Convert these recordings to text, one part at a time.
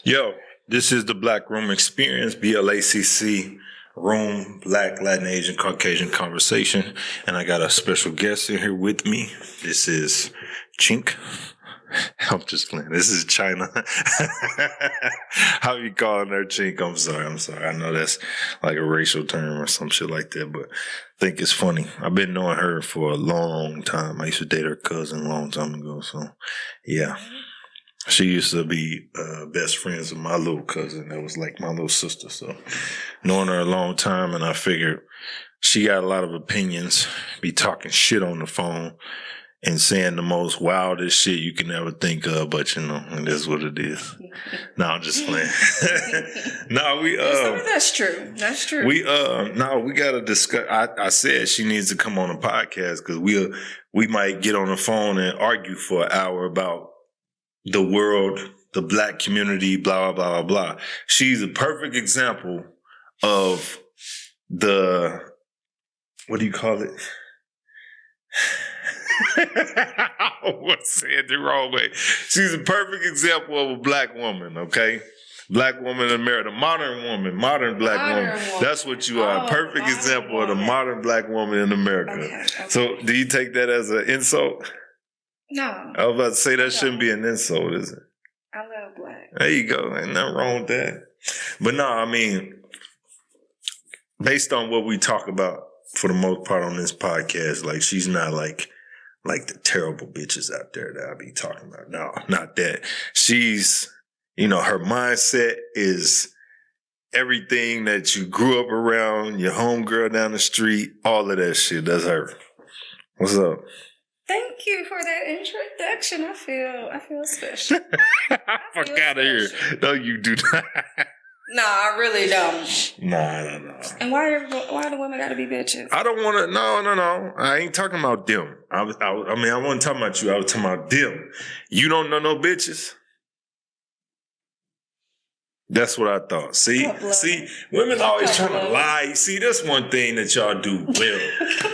Yo, this is the Black Room Experience, B.L.A.C.C. Room, Black, Latin, Asian, Caucasian Conversation. And I got a special guest in here with me. This is Chink. I'm just playing. This is China. How you calling her Chink? I'm sorry. I know that's like a racial term or some shit like that, but I think it's funny. I've been knowing her for a long time. I used to date her cousin a long time ago, so yeah. She used to be best friends with my little cousin. That was like my little sister. So knowing her a long time, and I figured she got a lot of opinions, be talking shit on the phone and saying the most wildest shit you can ever think of. But, you know, it is what it is. No, I'm just playing. That's true. That's true. We got to discuss. I said she needs to come on a podcast because we might get on the phone and argue for an hour about the world, the black community, blah, blah, blah, blah. She's a perfect example of the, what do you call it? I almost said the wrong way. She's a perfect example of a black woman, okay? Black woman in America, modern black woman. That's what you are. Perfect example of the modern black woman in America. Okay. So do you take that as an insult? No. I was about to say that shouldn't be an insult, is it? I love black. There you go. Ain't nothing wrong with that. But no, I mean, based on what we talk about for the most part on this podcast, like she's not like the terrible bitches out there that I be talking about. No, not that. She's, her mindset is everything that you grew up around, your homegirl down the street, all of that shit. That's her. What's up? Thank you for that introduction. I feel special. Fuck out of here. No, you do not. No, I really don't. No. And why do women gotta be bitches? I don't want to. No. I ain't talking about them. I wasn't talking about you. I was talking about them. You don't know no bitches. That's what I thought. See, women always trying to lie. See, that's one thing that y'all do well.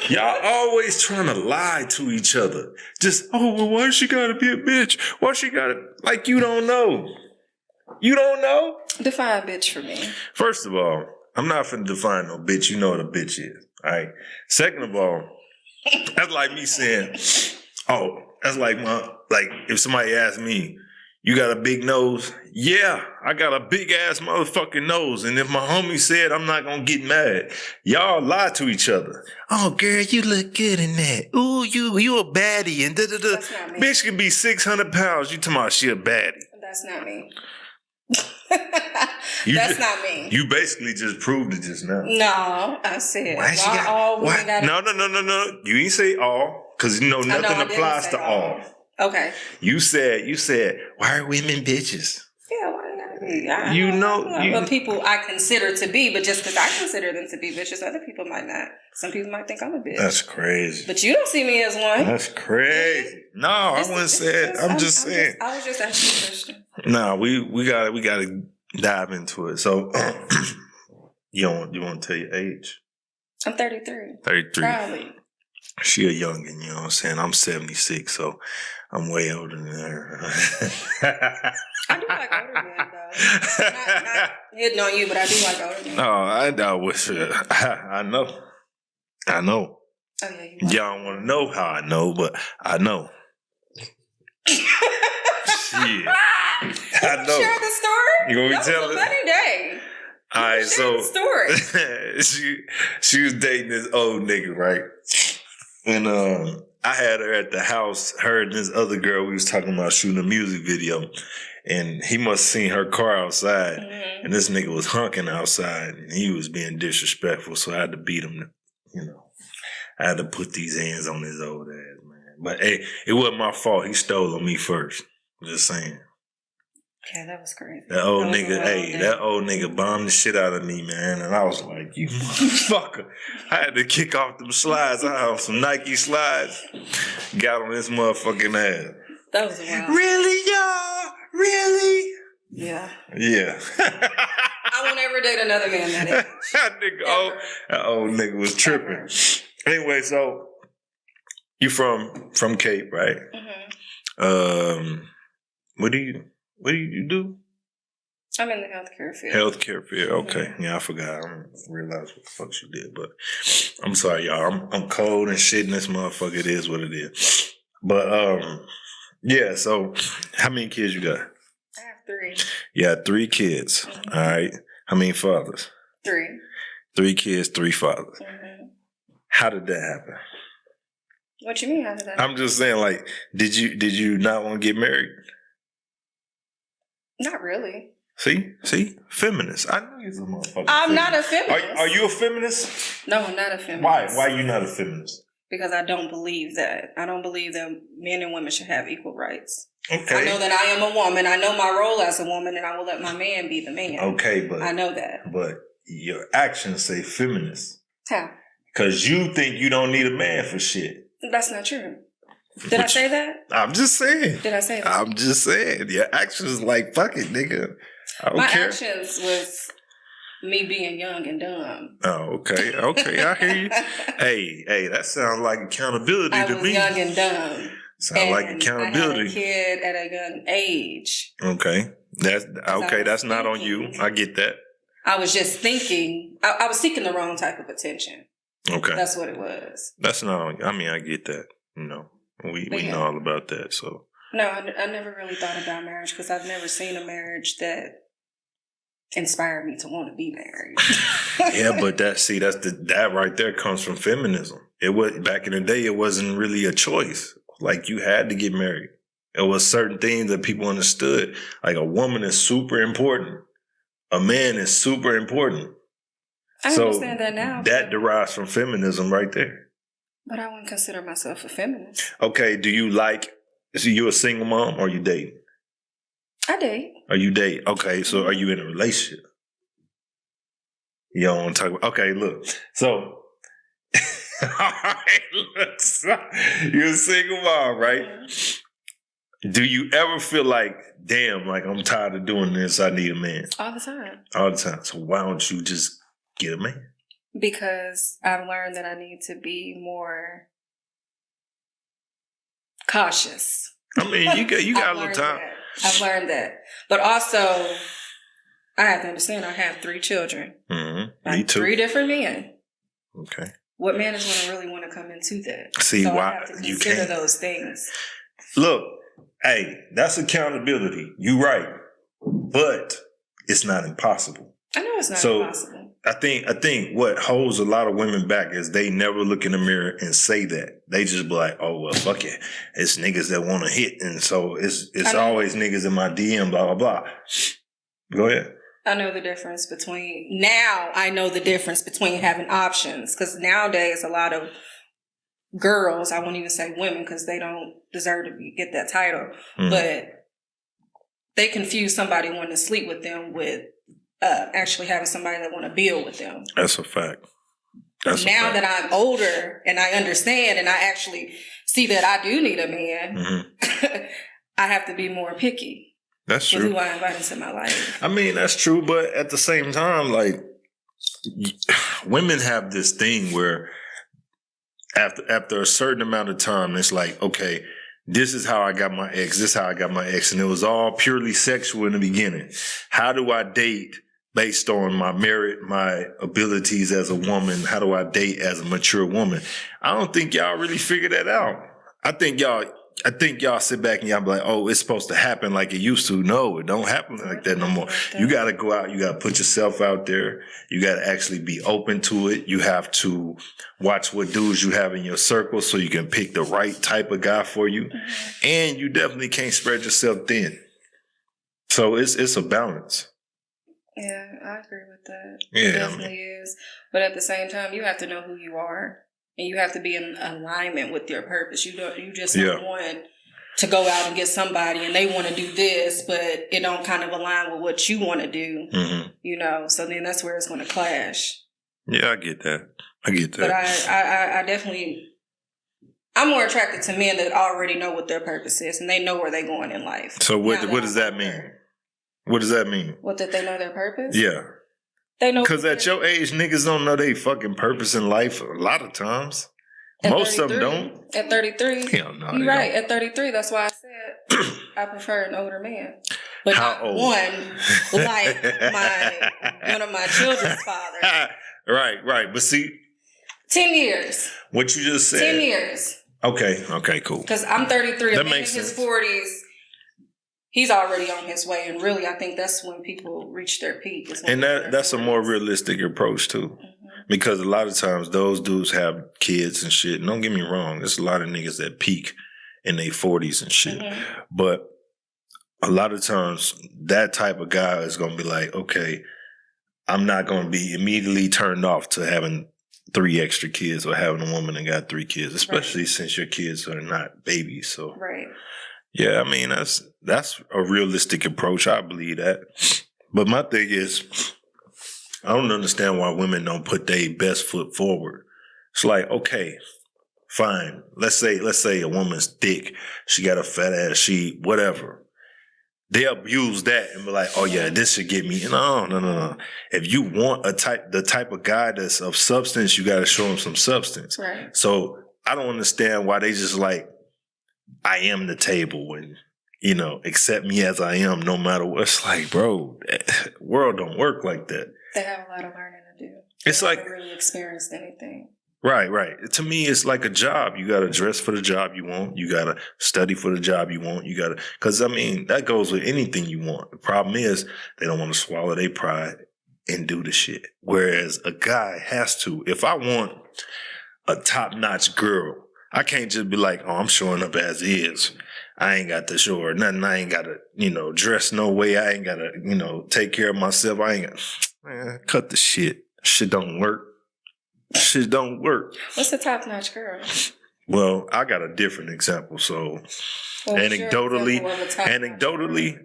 Y'all always trying to lie to each other. Just, why she gotta be a bitch? Why she gotta, like, you don't know. You don't know? Define bitch for me. First of all, I'm not finna define no bitch. You know what a bitch is, all right? Second of all, that's like me saying, that's like if somebody asked me, you got a big nose? Yeah, I got a big ass motherfucking nose. And if my homie said I'm not gonna get mad, y'all lie to each other. Oh, girl, you look good in that. Ooh, you a baddie. And da-da-da. That's not me. Bitch can be 600 pounds. You talking about she a baddie. That's not me. Not me. You basically just proved it just now. No, I said No. You ain't say all, because nothing applies to all. Okay. You said, why are women bitches? Yeah, why gotta be? Well, people I consider to be, but just because I consider them to be bitches, other people might not. Some people might think I'm a bitch. That's crazy. But you don't see me as one. That's crazy. No, I wouldn't say it. I'm just saying. I was just asking a question. No, we gotta dive into it. So, you want to tell your age? I'm 33. 33. Probably. She a youngin', you know what I'm saying? I'm 76, so I'm way older than her. I do like older men, though. Not hitting on you, but I do like older men. I wish. I know. Oh, yeah, you y'all don't want to know how I know, but I know. Shit. I know. Share the story? You want me to tell it? That was a funny day. All right, so the story. she was dating this old nigga, right? And I had her at the house, her and this other girl, we was talking about shooting a music video. And he must have seen her car outside. Mm-hmm. And this nigga was honking outside. And he was being disrespectful. So I had to beat him, I had to put these hands on his old ass, man. But hey, it wasn't my fault. He stole on me first. Just saying. Yeah, that was crazy. That old nigga bombed the shit out of me, man. And I was like, you motherfucker. I had to kick off them slides. I had some Nike slides. Got on this motherfucking ass. That was wild. Really, y'all? Really? Yeah. Yeah. I won't ever date another man that age. That old nigga was tripping. Anyway, so you from Cape, right? Mm-hmm. What do you do? I'm in the healthcare field. Healthcare field. Okay. Mm-hmm. Yeah, I forgot. I don't realize what the fuck she did, but I'm sorry, y'all. I'm cold and shit in this motherfucker. It is what it is. But yeah. So, how many kids you got? I have 3. Yeah, 3 kids. Mm-hmm. All right. How many fathers? 3. 3 kids, 3 fathers. Mm-hmm. How did that happen? What you mean? How did that happen? I'm just saying, like, did you not want to get married? Not really. See, feminist. I know you're a motherfucker. I'm not a feminist. Are you a feminist? No, I'm not a feminist. Why are you not a feminist? Because I don't believe that. I don't believe that men and women should have equal rights. Okay. I know that I am a woman. I know my role as a woman, and I will let my man be the man. Okay, but I know that. But your actions say feminist. How? Because you think you don't need a man for shit. That's not true. Did I say that? I'm just saying. Did I say that? I'm just saying. Your actions like, fuck it, nigga. I don't care. My actions was me being young and dumb. Oh, okay. I hear you. Hey, that sounds like accountability to me. I was young and dumb. Sounds like accountability. I had a kid at a young age. Okay. That's not on you. I get that. I was just thinking, I was seeking the wrong type of attention. Okay. That's what it was. That's not on you. I mean, I get that. We know all about that, so. No, I never really thought about marriage because I've never seen a marriage that inspired me to want to be married. Yeah, but that right there comes from feminism. It was back in the day. It wasn't really a choice. Like you had to get married. It was certain things that people understood. Like a woman is super important. A man is super important. I understand that now. That derives from feminism right there. But I wouldn't consider myself a feminist. Okay, is you a single mom or you dating? I date. Are you dating? Okay, so are you in a relationship? You don't want to talk about... Okay, look. So... All right, look. So, you're a single mom, right? Do you ever feel like, damn, like I'm tired of doing this, I need a man? All the time. All the time. So why don't you just get a man? Because I've learned that I need to be more cautious. I mean, you got a little time. I've learned that. But also, I have to understand I have 3 children. Mm-hmm. Me too. 3 different men. Okay. What man is going to really want to come into that? See, so why I have to you consider can't. Those things. Look, hey, that's accountability. You right. But it's not impossible. I know it's not impossible. I think what holds a lot of women back is they never look in the mirror and say that. They just be like, oh, well, fuck it. It's niggas that want to hit. And so it's always niggas in my DM, blah, blah, blah. Go ahead. I know the difference between having options. Because nowadays, a lot of girls, I won't even say women because they don't deserve to get that title, but they confuse somebody wanting to sleep with them with actually having somebody that want to build with them. That's a fact. Now that I'm older and I understand and I actually see that I do need a man, I have to be more picky. That's true. With who I invite into my life. I mean, that's true, but at the same time, like, women have this thing where after a certain amount of time, it's like, okay, this is how I got my ex, this is how I got my ex, and it was all purely sexual in the beginning. How do I date based on my merit, my abilities as a woman? How do I date as a mature woman? I don't think y'all really figure that out. I think y'all sit back and y'all be like, oh, it's supposed to happen like it used to. No, it don't happen like that no more. You got to go out. You got to put yourself out there. You got to actually be open to it. You have to watch what dudes you have in your circle so you can pick the right type of guy for you. And you definitely can't spread yourself thin. So it's a balance. Yeah, I agree with that. Yeah, it definitely is. But at the same time, you have to know who you are. And you have to be in alignment with your purpose. You just don't want to go out and get somebody and they want to do this, but it don't kind of align with what you want to do. You know, so then that's where it's going to clash. Yeah, I get that. But I definitely, I'm more attracted to men that already know what their purpose is and they know where they're going in life. So what does that mean? What does that mean? What, that they know their purpose? Yeah. Because at your age, niggas don't know their fucking purpose in life a lot of times. Most of them don't. At 33. Hell no. You're right. At 33, that's why I said I prefer an older man. but How not old? one like one of my children's father. Right. But see, 10 years. what you just said. 10 years. Okay, cool. Because I'm 33. That Man makes in his sense. 40s, he's already on his way. And really, I think that's when people reach their peak. And that's a more realistic approach, too. Mm-hmm. Because a lot of times those dudes have kids and shit. And don't get me wrong. There's a lot of niggas that peak in their 40s and shit. Mm-hmm. But a lot of times that type of guy is going to be like, okay, I'm not going to be immediately turned off to having 3 extra kids or having a woman that got 3 kids, especially since your kids are not babies. So, yeah, I mean, that's a realistic approach. I believe that. But my thing is, I don't understand why women don't put their best foot forward. It's like, okay, fine. Let's say a woman's thick. She got a fat ass. She whatever. They abuse that and be like, oh yeah, this should get me. No. If you want the type of guy that's of substance, you got to show him some substance. Right. So I don't understand why they just like, I am the table and, accept me as I am no matter what. It's like, bro, the world don't work like that. They have a lot of learning to do. It's they like haven't really experienced anything. Right. To me, it's like a job. You got to dress for the job you want. You got to study for the job you want. You got to, because I mean, that goes with anything you want. The problem is they don't want to swallow their pride and do the shit. Whereas a guy has to. If I want a top-notch girl, I can't just be like, oh, I'm showing up as is. I ain't got to show her nothing. I ain't got to, dress no way. I ain't got to, take care of myself. I ain't got, man, cut the shit. Shit don't work. Shit don't work. What's a top-notch girl? Well, I got a different example. So, anecdotally,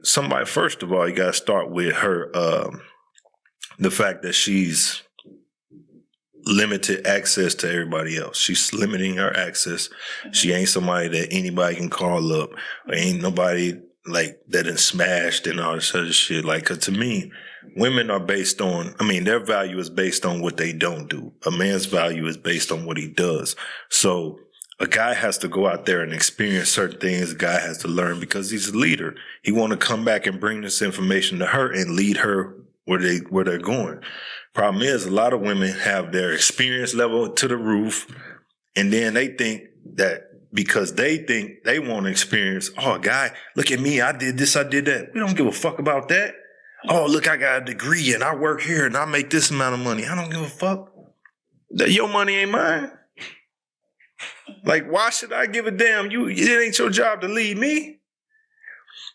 somebody, first of all, you got to start with her, the fact that she's limited access to everybody else. She's limiting her access. Mm-hmm. She ain't somebody that anybody can call up. Or ain't nobody like that is smashed and all this other shit. Like, 'cause to me, women are based on, their value is based on what they don't do. A man's value is based on what he does. So a guy has to go out there and experience certain things. A guy has to learn because he's a leader. He want to come back and bring this information to her and lead her where they're going. Problem is, a lot of women have their experience level to the roof, and then they think that because they think they want to experience, oh, guy, look at me, I did this, I did that. We don't give a fuck about that. Oh, look, I got a degree and I work here and I make this amount of money. I don't give a fuck. Your money ain't mine. Like, why should I give a damn? It ain't your job to lead me.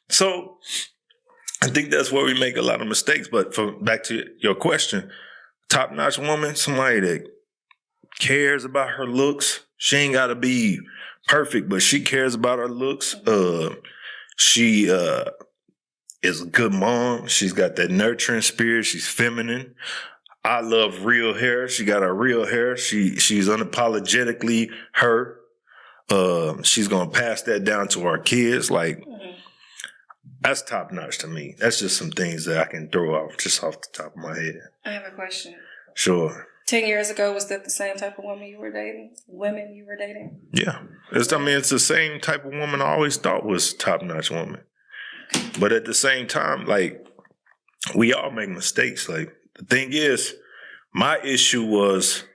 So I think that's where we make a lot of mistakes. But back to your question, top-notch woman, somebody that cares about her looks. She ain't got to be perfect, but she cares about her looks. She is a good mom. She's got that nurturing spirit. She's feminine. I love real hair. She got a real hair. She's unapologetically her. She's gonna pass that down to our kids. Like, that's top notch to me. That's just some things that I can throw off just off the top of my head. I have a question. Sure. 10 years ago, was that the same type of woman you were dating? Women you were dating? Yeah. It's the same type of woman I always thought was top-notch woman. But at the same time, like, we all make mistakes. Like, the thing is, my issue was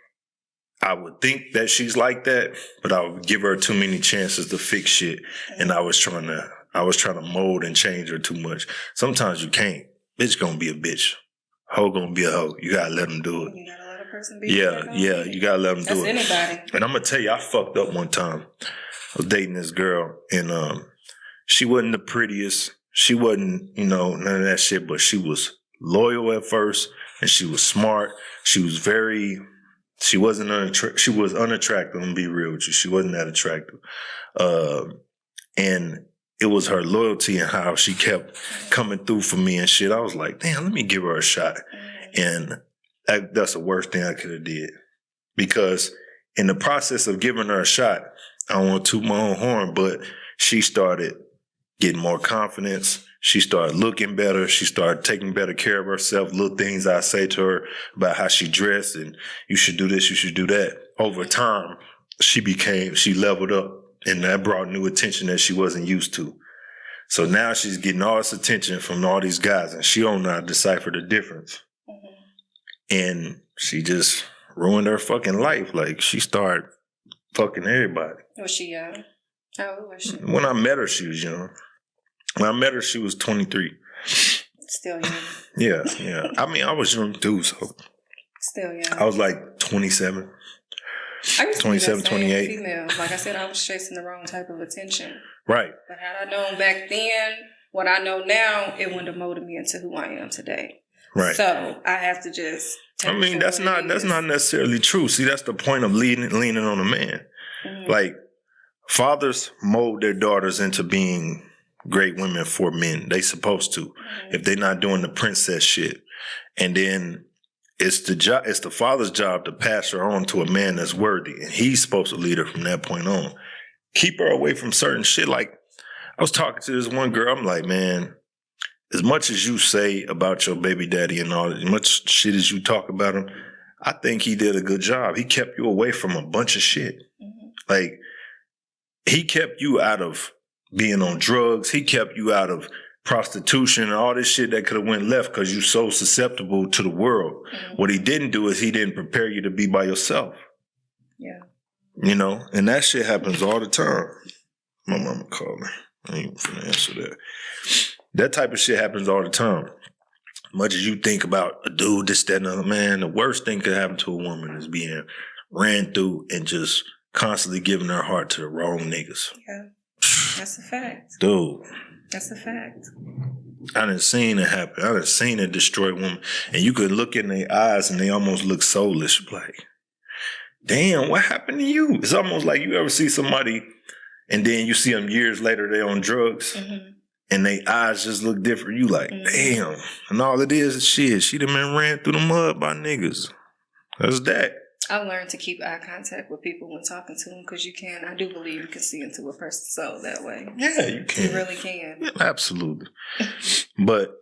I would think that she's like that, but I would give her too many chances to fix shit. And I was trying to mold and change her too much. Sometimes you can't. Bitch gonna be a bitch. Hoe gonna be a hoe. You gotta let them do it. You gotta let a person be. Yeah. You gotta let them do it. That's anybody. And I'm gonna tell you, I fucked up one time. I was dating this girl, and she wasn't the prettiest. She wasn't, none of that shit. But she was loyal at first, and she was smart. She was She was unattractive. I'm gonna be real with you. She wasn't that attractive, and it was her loyalty and how she kept coming through for me and shit. I was like, damn, let me give her a shot. And that's the worst thing I could have did. Because in the process of giving her a shot, I don't want to toot my own horn, but she started getting more confidence. She started looking better. She started taking better care of herself. Little things I say to her about how she dressed and you should do this, you should do that. Over time, she leveled up. And that brought new attention that she wasn't used to. So now she's getting all this attention from all these guys, and she don't know how to decipher the difference. And she just ruined her fucking life. Like, she started fucking everybody. Was she young? How old was she? When I met her, she was young. When I met her, she was 23. Still young. Yeah. I mean, I was young too, so. Still young. I was like 27. I used to 27, be that same 28. female. Like I said, I was chasing the wrong type of attention. Right. But had I known back then what I know now, it wouldn't have molded me into who I am today. Right. So I have to just. I mean, that's not necessarily true. See, that's the point of leaning on a man. Mm-hmm. Like, fathers mold their daughters into being great women for men. They supposed to, if they're not doing the princess shit. And then it's the father's job to pass her on to a man that's worthy, and he's supposed to lead her from that point on. Keep her away from certain shit. Like, I was talking to this one girl. I'm like, man, as much as you say about your baby daddy and all, as much shit as you talk about him, I think he did a good job. He kept you away from a bunch of shit. Mm-hmm. Like, he kept you out of being on drugs. He kept you out of prostitution and all this shit that could have went left because you're so susceptible to the world. Mm-hmm. What he didn't do is he didn't prepare you to be by yourself. Yeah. You know, and that shit happens all the time. My mama called me. I ain't finna answer that. That type of shit happens all the time. Much as you think about a dude, this, that, and other, man, the worst thing could happen to a woman is being ran through and just constantly giving her heart to the wrong niggas. Yeah. That's a fact. Dude. That's a fact. I done seen it happen. I done seen it destroy women. And you could look in their eyes and they almost look soulless. Like, damn, what happened to you? It's almost like you ever see somebody and then you see them years later, they're on drugs. Mm-hmm. And their eyes just look different. You like, damn. And all it is shit. She done been ran through the mud by niggas. That's that. I've learned to keep eye contact with people when talking to them because I do believe you can see into a person's soul that way. Yeah, you can. You really can. Yeah, absolutely. But,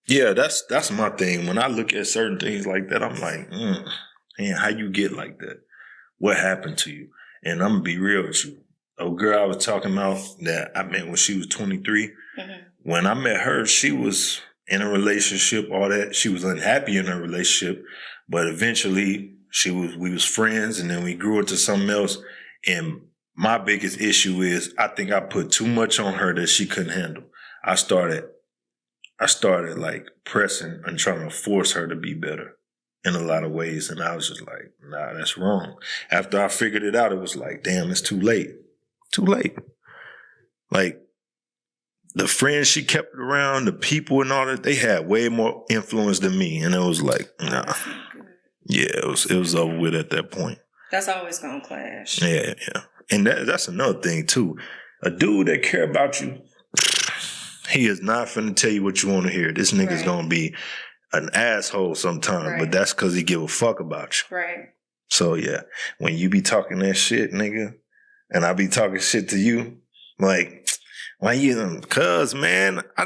yeah, that's my thing. When I look at certain things like that, I'm like, man, how you get like that? What happened to you? And I'm going to be real with you. A girl I was talking about that I met when she was 23, when I met her, she was in a relationship, all that. She was unhappy in her relationship, but eventually we was friends, and then we grew into something else. And my biggest issue is I think I put too much on her that she couldn't handle. I started like pressing and trying to force her to be better in a lot of ways. And I was just like, nah, that's wrong. After I figured it out, it was like, damn, it's too late. Too late. Like, the friends she kept around, the people and all that, they had way more influence than me. And it was like, nah. Yeah, it was over with at that point. That's always gonna clash. Yeah. And that's another thing too. A dude that care about you, he is not finna tell you what you want to hear. This nigga's gonna be an asshole sometime, but that's because he give a fuck about you. Right. So yeah, when you be talking that shit, nigga, and I be talking shit to you, like, why you? Cause man, I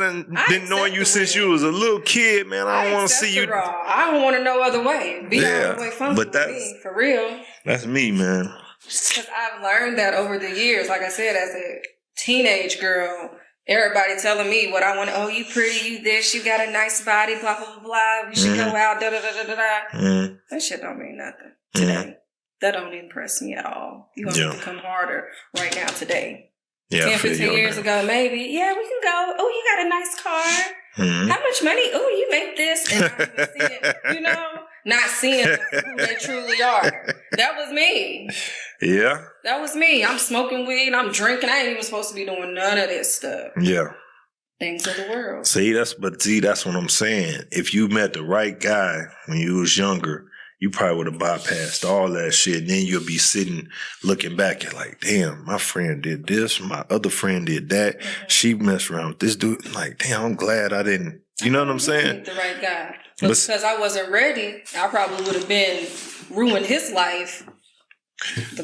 been knowing you since you was a little kid, man. I don't want to see you. I don't want to know other way. Be all the way functional with me, for real. That's me, man. Because I've learned that over the years. Like I said, as a teenage girl, everybody telling me what I want. Oh, you pretty, you this, you got a nice body, blah blah blah. You should go out, da da da da da. That shit don't mean nothing today. That don't impress me at all. You gonna have to come harder right now today. Yeah, 10, 15 years ago, maybe. Yeah, we can go. Oh, you got a nice car. How much money? Oh, you make this. And not even seeing, not seeing who they truly are. That was me. Yeah. That was me. I'm smoking weed. I'm drinking. I ain't even supposed to be doing none of this stuff. Yeah. Things of the world. See, that's what I'm saying. If you met the right guy when you was younger, you probably would have bypassed all that shit. And then you'll be sitting looking back at like, damn, my friend did this. My other friend did that. She messed around with this dude. Like, damn, I'm glad I didn't. You know what I'm saying? The right guy. But because I wasn't ready, I probably would have ruined his life.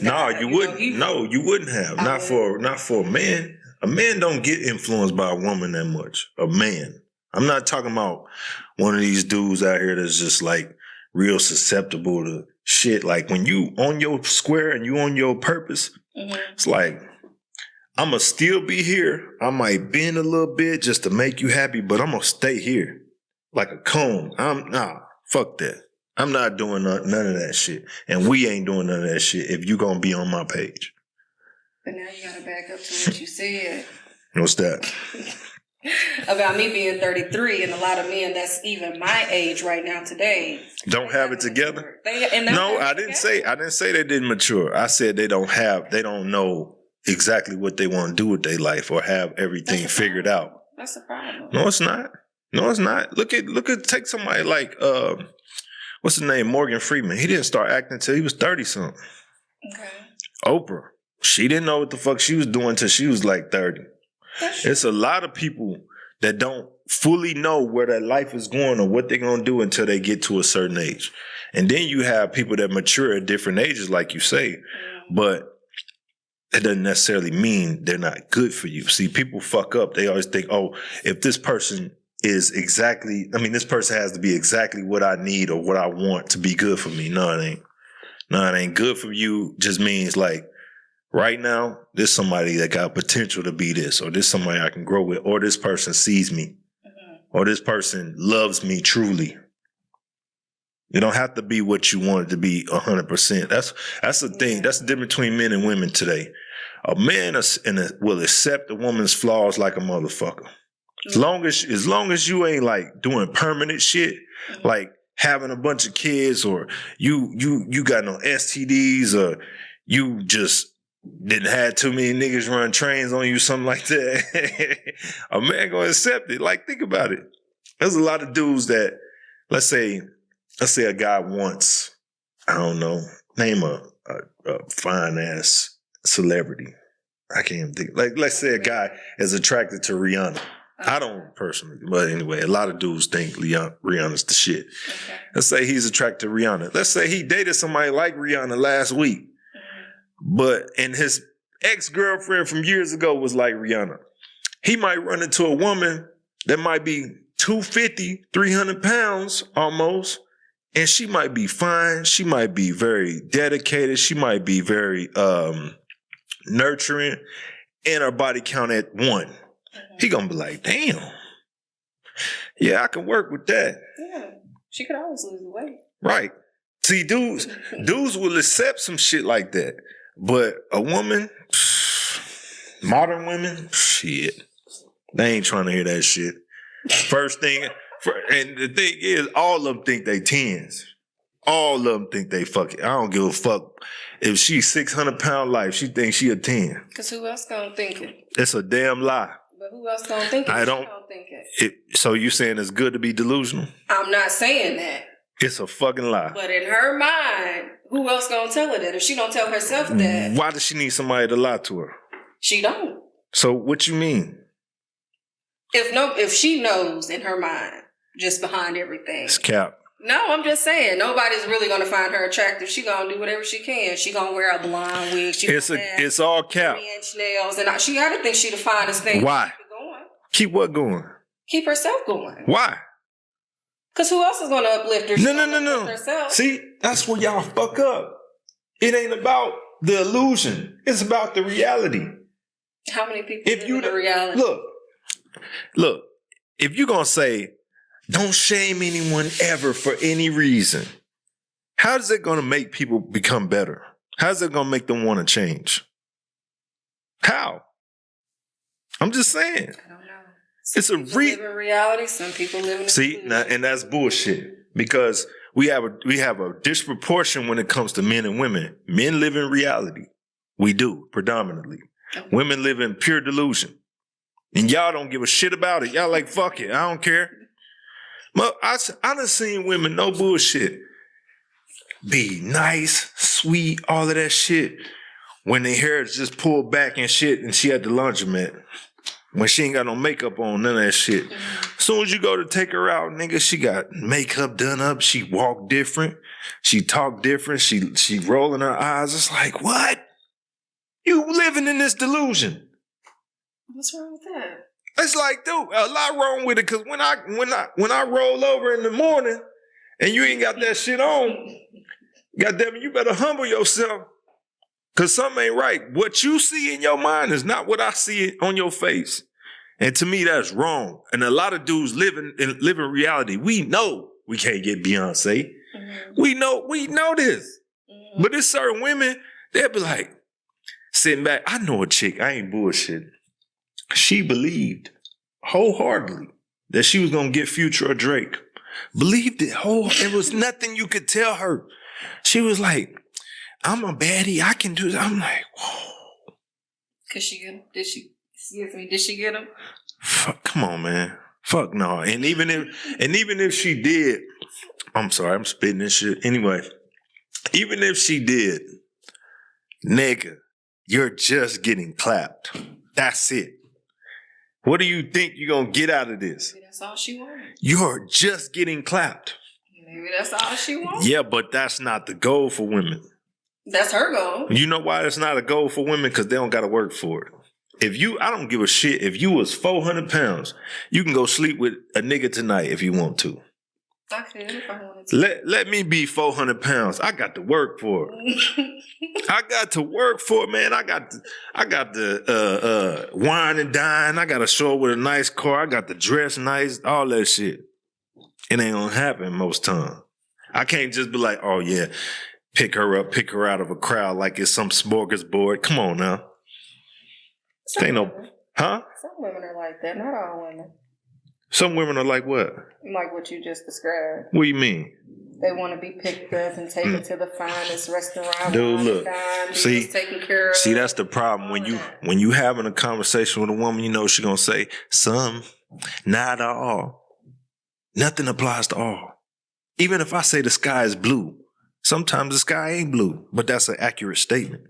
No, you wouldn't. You wouldn't have. Not for a man. A man don't get influenced by a woman that much. A man. I'm not talking about one of these dudes out here that's just like, real susceptible to shit. Like when you on your square and you on your purpose, it's like I'm going to still be here. I might bend a little bit just to make you happy, but I'm going to stay here like a cone. Fuck that. I'm not doing none of that shit. And we ain't doing none of that shit if you going to be on my page. But now you got to back up to what you said. What's that? About me being 33 and a lot of men that's even my age right now today don't have it together. No, I didn't say they didn't mature. I said they don't know exactly what they want to do with their life or have everything figured out. That's a problem. No, it's not. Look at take somebody like what's his name? Morgan Freeman. He didn't start acting until he was 30 something. Okay. Oprah. She didn't know what the fuck she was doing until she was like 30. It's a lot of people that don't fully know where their life is going or what they're going to do until they get to a certain age. And then you have people that mature at different ages, like you say, but it doesn't necessarily mean they're not good for you. See, people fuck up. They always think, oh, if this person this person has to be exactly what I need or what I want to be good for me. No, it ain't. No, it ain't. Good for you just means like, right now, there's somebody that got potential to be this, or there's somebody I can grow with, or this person sees me, or this person loves me truly. You don't have to be what you want it to be 100%. That's the thing. That's the difference between men and women today. A man will accept a woman's flaws like a motherfucker. As long as you ain't like doing permanent shit, like having a bunch of kids, or you got no STDs, or you just didn't have too many niggas run trains on you, something like that. A man gonna accept it. Like, think about it. There's a lot of dudes that, let's say a guy wants, I don't know, name a fine ass celebrity. I can't even think. Like, let's say a guy is attracted to Rihanna. I don't personally, but anyway, a lot of dudes think Rihanna's the shit. Okay. Let's say he's attracted to Rihanna. Let's say he dated somebody like Rihanna last week. And his ex-girlfriend from years ago was like Rihanna. He might run into a woman that might be 250, 300 pounds almost, and she might be fine. She might be very dedicated. She might be very nurturing, and her body count at 1. He gonna be like, damn. Yeah, I can work with that. Yeah, she could always lose the weight. Right. See, dudes will accept some shit like that. But a woman, modern women, shit, they ain't trying to hear that shit. First thing, and the thing is, all of them think they 10s. All of them think they fuck it. I don't give a fuck. If she's 600-pound life, she thinks she a 10. Because who else gonna think it? It's a damn lie. But who else gonna think it? I don't think it. So you saying it's good to be delusional? I'm not saying that. It's a fucking lie. But in her mind, who else gonna tell her that? If she don't tell herself that, why does she need somebody to lie to her? She don't. So what you mean? If she knows in her mind, just behind everything, it's cap. No, I'm just saying nobody's really gonna find her attractive. She gonna do whatever she can. She gonna wear a blonde wig. It's all cap. 3-inch nails, and she gotta think she the finest thing. Why? Keep what going? Keep herself going. Why? Because who else is going to uplift her? No. Herself. See, that's where y'all fuck up. It ain't about the illusion. It's about the reality. How many people live in the reality? Look, if you're going to say, don't shame anyone ever for any reason, how is it going to make people become better? How's it going to make them want to change? How? I'm just saying. I don't know. It's a live in reality. Some people live in see, now, and that's bullshit because we have a disproportion when it comes to men and women. Men live in reality. We do predominantly. Okay. Women live in pure delusion, and y'all don't give a shit about it. Y'all like fuck it. I don't care. Well, I done seen women, no bullshit, be nice, sweet, all of that shit. When their hair is just pulled back and shit, and she at the laundromat. When she ain't got no makeup on, none of that shit. As soon as you go to take her out, nigga, she got makeup done up. She walk different. She talk different. She rolling her eyes. It's like, what? You living in this delusion. What's wrong with that? It's like, dude, a lot wrong with it. Cause when I roll over in the morning and you ain't got that shit on, goddamn it, you better humble yourself. Because something ain't right. What you see in your mind is not what I see on your face. And to me, that's wrong. And a lot of dudes live in reality. We know we can't get Beyonce. Mm-hmm. We know this. Mm-hmm. But there's certain women, they'll be like, sitting back, I know a chick, I ain't bullshitting. She believed wholeheartedly that she was going to get Future or Drake. Believed it It was nothing you could tell her. She was like, I'm a baddie, I can do that. I'm like, whoa. Did she get him? Fuck, come on, man. Fuck no. And even if she did, I'm sorry, I'm spitting this shit. Anyway, even if she did, nigga, you're just getting clapped. That's it. What do you think you're going to get out of this? Maybe that's all she wanted. You're just getting clapped. Maybe that's all she wants. Yeah, but that's not the goal for women. That's her goal. You know why it's not a goal for women? Because they don't got to work for it. I don't give a shit. If you was 400 pounds, you can go sleep with a nigga tonight if you want to. I could if I wanted to. Let me be 400 pounds. I got to work for it. I got to work for it, man. I got the wine and dine. I got to show up with a nice car. I got to dress nice. All that shit. It ain't gonna happen most time. I can't just be like, oh yeah, pick her up, pick her out of a crowd like it's some smorgasbord. Come on now. Some ain't women. no, huh? Some women are like that. Not all women. Some women are like what? Like what you just described. What do you mean? They want to be picked up and taken to the finest restaurant. Dude, look. See, taken care of. See, that's the problem. When you having a conversation with a woman, you know she's gonna say some, not all. Nothing applies to all. Even if I say the sky is blue, sometimes the sky ain't blue, but that's an accurate statement.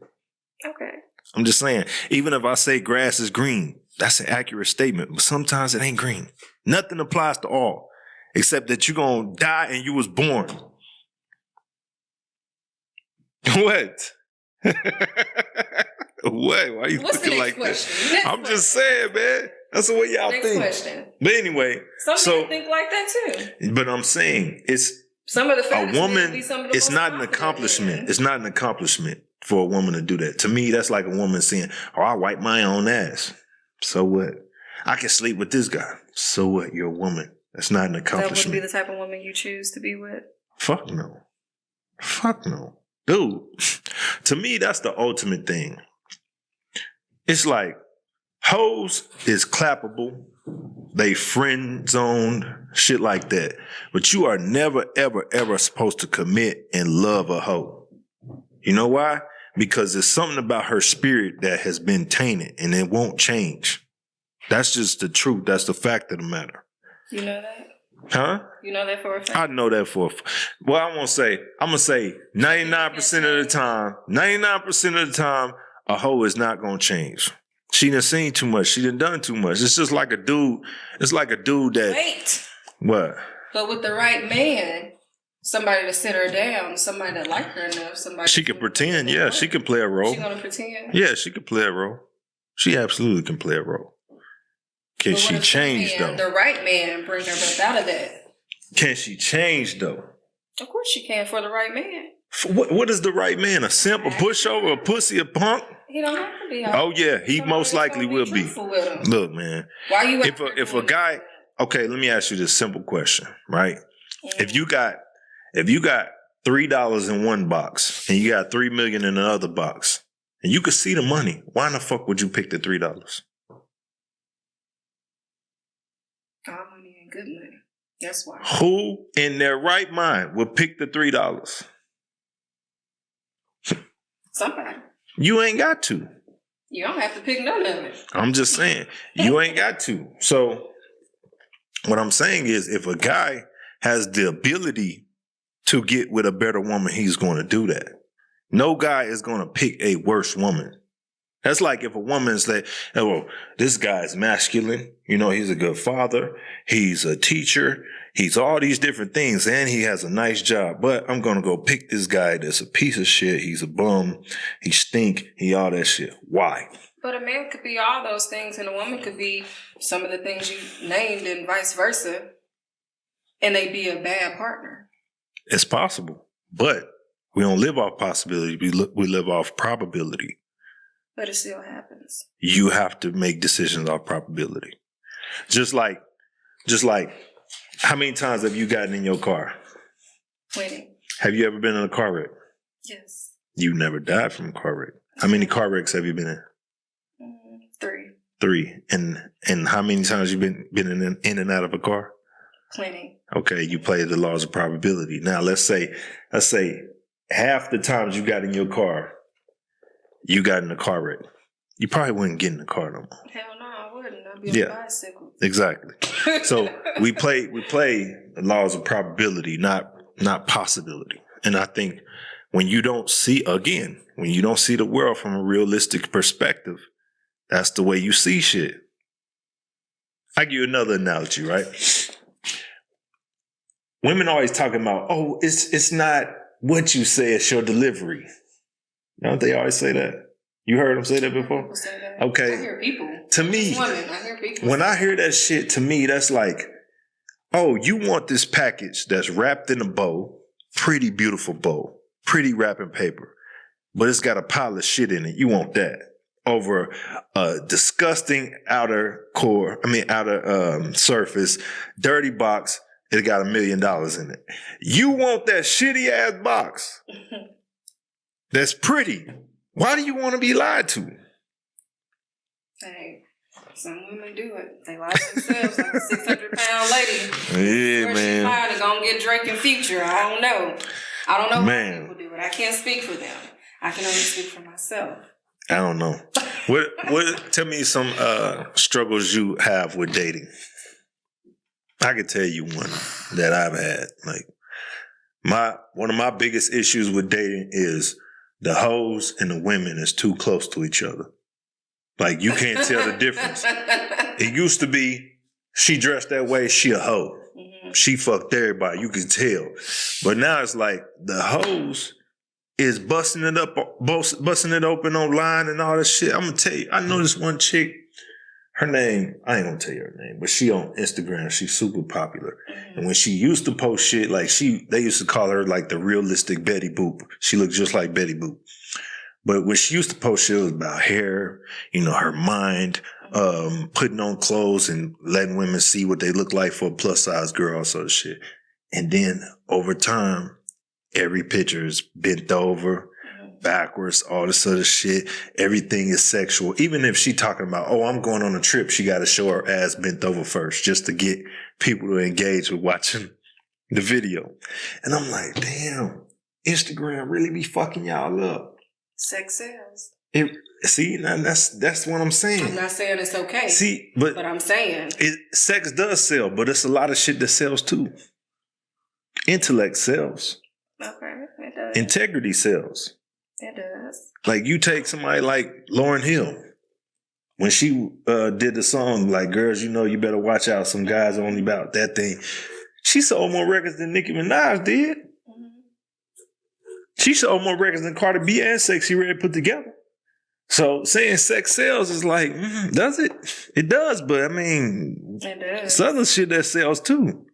Okay. I'm just saying, even if I say grass is green, that's an accurate statement, but sometimes it ain't green. Nothing applies to all, except that you're going to die and you was born. What? What? Why are you looking like that? I'm just saying, man. That's the way y'all think. Question. But anyway. Some men think like that too. But I'm saying, it's some of the a woman, it's not an accomplishment. Men. It's not an accomplishment for a woman to do that. To me, that's like a woman saying, oh, I wipe my own ass. So what? I can sleep with this guy. So what? You're a woman. That's not an accomplishment. That wouldn't be the type of woman you choose to be with? Fuck no. Fuck no. Dude, to me, that's the ultimate thing. It's like, hoes is clappable. They friend zoned, shit like that. But you are never, ever, ever supposed to commit and love a hoe. You know why? Because there's something about her spirit that has been tainted and it won't change. That's just the truth. That's the fact of the matter. You know that? Huh? You know that for a fact? I know that for a fact. Well, I'm going to say 99% of the time, 99% of the time, a hoe is not going to change. She done seen too much. She done too much. It's just like a dude. It's like a dude that... Wait. What? But with the right man, somebody to sit her down, somebody that like her enough, somebody... She can pretend, yeah. She can play a role. She gonna pretend? Yeah, she can play a role. She absolutely can play a role. Can she change, though? The right man bring her back out of that. Can she change, though? Of course she can for the right man. What is the right man? A simp, a pushover, a pussy, a punk? He don't have to be. Oh yeah, he most likely will be. Look, man. Why you? If a guy, okay, let me ask you this simple question, right? Mm-hmm. If you got $3 in one box and you got $3 million in another box, and you could see the money, why in the fuck would you pick the $3? All money ain't good money. That's why. Who in their right mind would pick the $3? Somebody. You ain't got to. You don't have to pick none of it. I'm just saying, you ain't got to. So what I'm saying is if a guy has the ability to get with a better woman, he's going to do that. No guy is going to pick a worse woman. That's like if a woman's like, oh, well, this guy's masculine. You know, he's a good father. He's a teacher. He's all these different things, and he has a nice job. But I'm going to go pick this guy that's a piece of shit. He's a bum. He stink. He all that shit. Why? But a man could be all those things, and a woman could be some of the things you named and vice versa, and they be a bad partner. It's possible. But We don't live off possibility. We live off probability. But it still happens. You have to make decisions off probability. Just like, how many times have you gotten in your car? Plenty. Have you ever been in a car wreck? Yes. You never died from a car wreck. How many car wrecks have you been in? 3. 3. And how many times you been in and out of a car? Plenty. Okay, you play the laws of probability. Now let's say half the times you got in your car, you got in a car wreck. You probably wouldn't get in the car no more. Hell no, I wouldn't. I'd be on a bicycle. Exactly. So we play the laws of probability, not possibility. And I think when you don't see the world from a realistic perspective, that's the way you see shit. I give you another analogy, right? Women always talking about, oh, it's not what you say, it's your delivery. Don't they always say that? You heard them say that before? People say that. Okay. I hear people. To me, Women, I hear people. When I hear that shit, to me, that's like, oh, you want this package that's wrapped in a bow, pretty beautiful bow, pretty wrapping paper, but it's got a pile of shit in it. You want that over a disgusting outer surface, dirty box. It got $1 million in it. You want that shitty ass box that's pretty. Why do you want to be lied to? Hey, some women do it. They lie to themselves like a 600-pound lady. Yeah, where man. She finally gonna get Drake in Future. I don't know Man. how people do it. I can't speak for them. I can only speak for myself. I don't know. What? Tell me some struggles you have with dating. I could tell you one that I've had. Like one of my biggest issues with dating is the hoes and the women is too close to each other. Like you can't tell the difference. It used to be she dressed that way, she a hoe. Mm-hmm. She fucked everybody, you can tell. But now it's like the hoes is busting it open online and all that shit. I'm gonna tell you, I know this one chick. Her name, I ain't gonna tell you her name, but she on Instagram. She's super popular. Mm-hmm. And when she used to post shit, like they used to call her like the realistic Betty Boop. She looked just like Betty Boop. But when she used to post shit, it was about hair, her mind, putting on clothes and letting women see what they look like for a plus size girl, all sort of shit. And then over time, every picture is bent over, backwards, all this other shit. Everything is sexual. Even if she talking about, oh, I'm going on a trip, she got to show her ass bent over first just to get people to engage with watching the video. And I'm like, damn, Instagram really be fucking y'all up. Sex sells. See, that's what I'm saying. I'm not saying it's okay. See, but I'm saying sex does sell, but it's a lot of shit that sells too. Intellect sells. Okay, it does. Integrity sells. It does. Like you take somebody like Lauryn Hill. When she did the song, like, girls, you better watch out. Some guys are only about that thing. She sold more records than Nicki Minaj did. Mm-hmm. She sold more records than Cardi B and Sexy Red put together. So saying sex sells is like, does it? It does, but I mean, it does. It's other shit that sells too.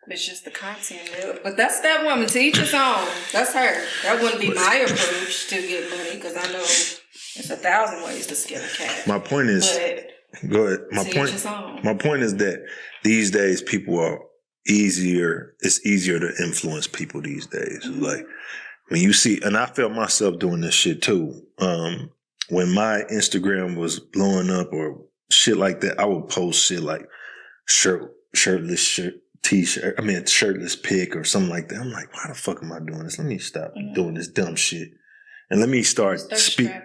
It's just the content. But that's that woman. To each his own. That's her. That wouldn't be my approach to get money because I know it's 1,000 ways to skin a cat. My point is, go ahead. My point is that these days people are easier. It's easier to influence people these days. Mm-hmm. Like when you see, and I felt myself doing this shit too. When my Instagram was blowing up or shit like that, I would post shit like shirtless t-shirt, shirtless pic or something like that. I'm like, why the fuck am I doing this? Let me stop doing this dumb shit. And let me start speaking.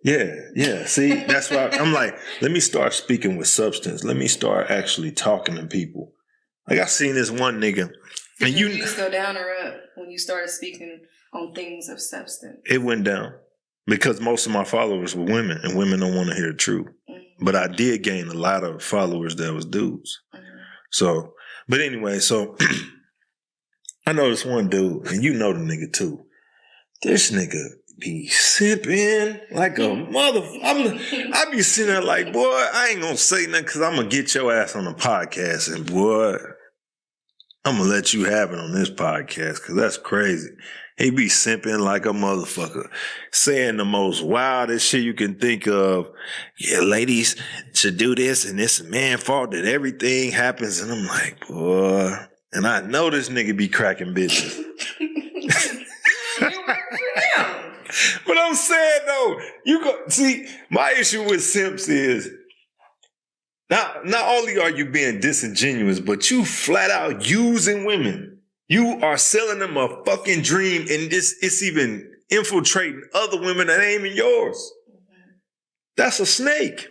Yeah. See, that's why I'm like, let me start speaking with substance. Let me start actually talking to people. Like I seen this one nigga. And you used to go down or up when you started speaking on things of substance? It went down because most of my followers were women and women don't want to hear the truth. Mm-hmm. But I did gain a lot of followers that was dudes. Mm-hmm. So, but anyway, so I know this one dude, and you know the nigga too. This nigga be sipping like a motherfucker. I be sitting there like, boy, I ain't gonna say nothing because I'm gonna get your ass on the podcast. And boy, I'm gonna let you have it on this podcast because that's crazy. He be simping like a motherfucker, saying the most wildest shit you can think of. Yeah, ladies should do this, and it's a man's fault that everything happens. And I'm like, boy. And I know this nigga be cracking bitches. But I'm saying though, you go see. My issue with simps is not only are you being disingenuous, but you flat out using women. You are selling them a fucking dream, and it's even infiltrating other women that ain't even yours. Mm-hmm. That's a snake.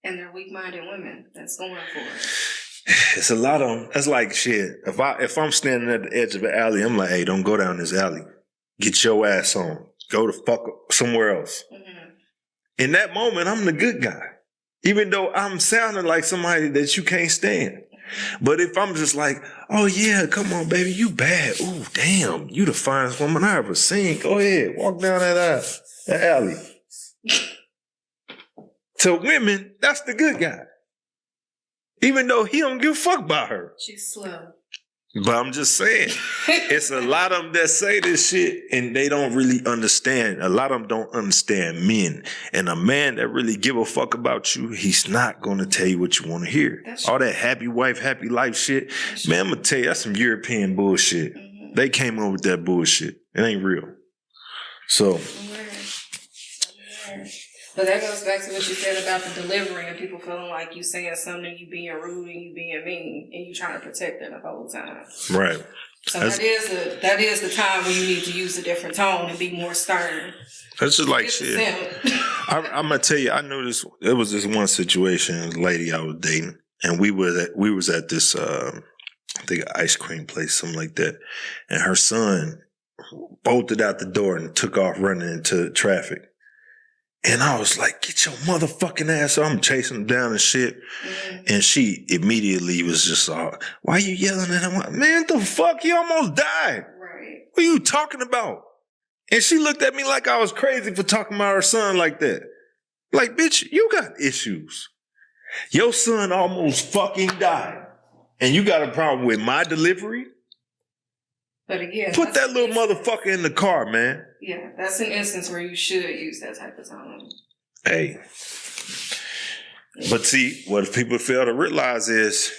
And they're weak-minded women that's going for it. It's a lot of them. That's like shit. If I'm standing at the edge of an alley, I'm like, hey, don't go down this alley. Get your ass on. Go to fuck somewhere else. Mm-hmm. In that moment, I'm the good guy. Even though I'm sounding like somebody that you can't stand. But if I'm just like, oh yeah, come on, baby, you bad. Ooh, damn, you the finest woman I ever seen. Go ahead, walk down that alley. To women, that's the good guy. Even though he don't give a fuck about her. She's slow. But I'm just saying, it's a lot of them that say this shit and they don't really understand. A lot of them don't understand men. And a man that really give a fuck about you, he's not going to tell you what you want to hear. All that happy wife, happy life shit. Man, I'm going to tell you, that's some European bullshit. Mm-hmm. They came up with that bullshit. It ain't real. So. But that goes back to what you said about the delivery and people feeling like you saying something, you being rude and you being mean, and you trying to protect them the whole time. Right. So that is the time when you need to use a different tone and be more stern. That's just like shit. I'm gonna tell you, I knew this. There was this one situation, lady I was dating, and we was at this, I think, ice cream place, something like that, and her son bolted out the door and took off running into traffic. And I was like, get your motherfucking ass up. I'm chasing him down and shit. Mm-hmm. And she immediately was just why are you yelling at him? Man, the fuck? He almost died. Right. What are you talking about? And she looked at me like I was crazy for talking about her son like that. Like, bitch, you got issues. Your son almost fucking died. And you got a problem with my delivery? But again, put that little motherfucker in the car, man. Yeah, that's an instance where you should use that type of tone. Hey. But see, what people fail to realize is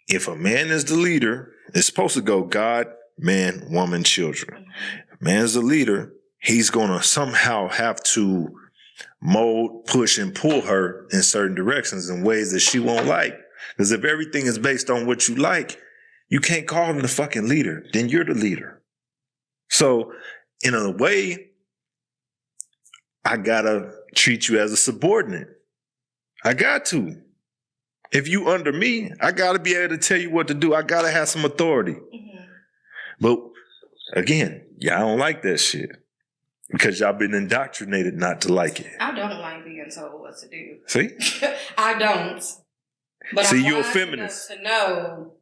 if a man is the leader, it's supposed to go God, man, woman, children. Mm-hmm. If man's the leader, he's going to somehow have to mold, push, and pull her in certain directions in ways that she won't like. Because if everything is based on what you like, you can't call him the fucking leader. Then you're the leader. So, in a way, I gotta treat you as a subordinate. I got to. If you under me, I gotta be able to tell you what to do. I gotta have some authority. Mm-hmm. But, again, y'all don't like that shit. Because y'all been indoctrinated not to like it. I don't like being told what to do. See? I don't. But see, you're a feminist. To know.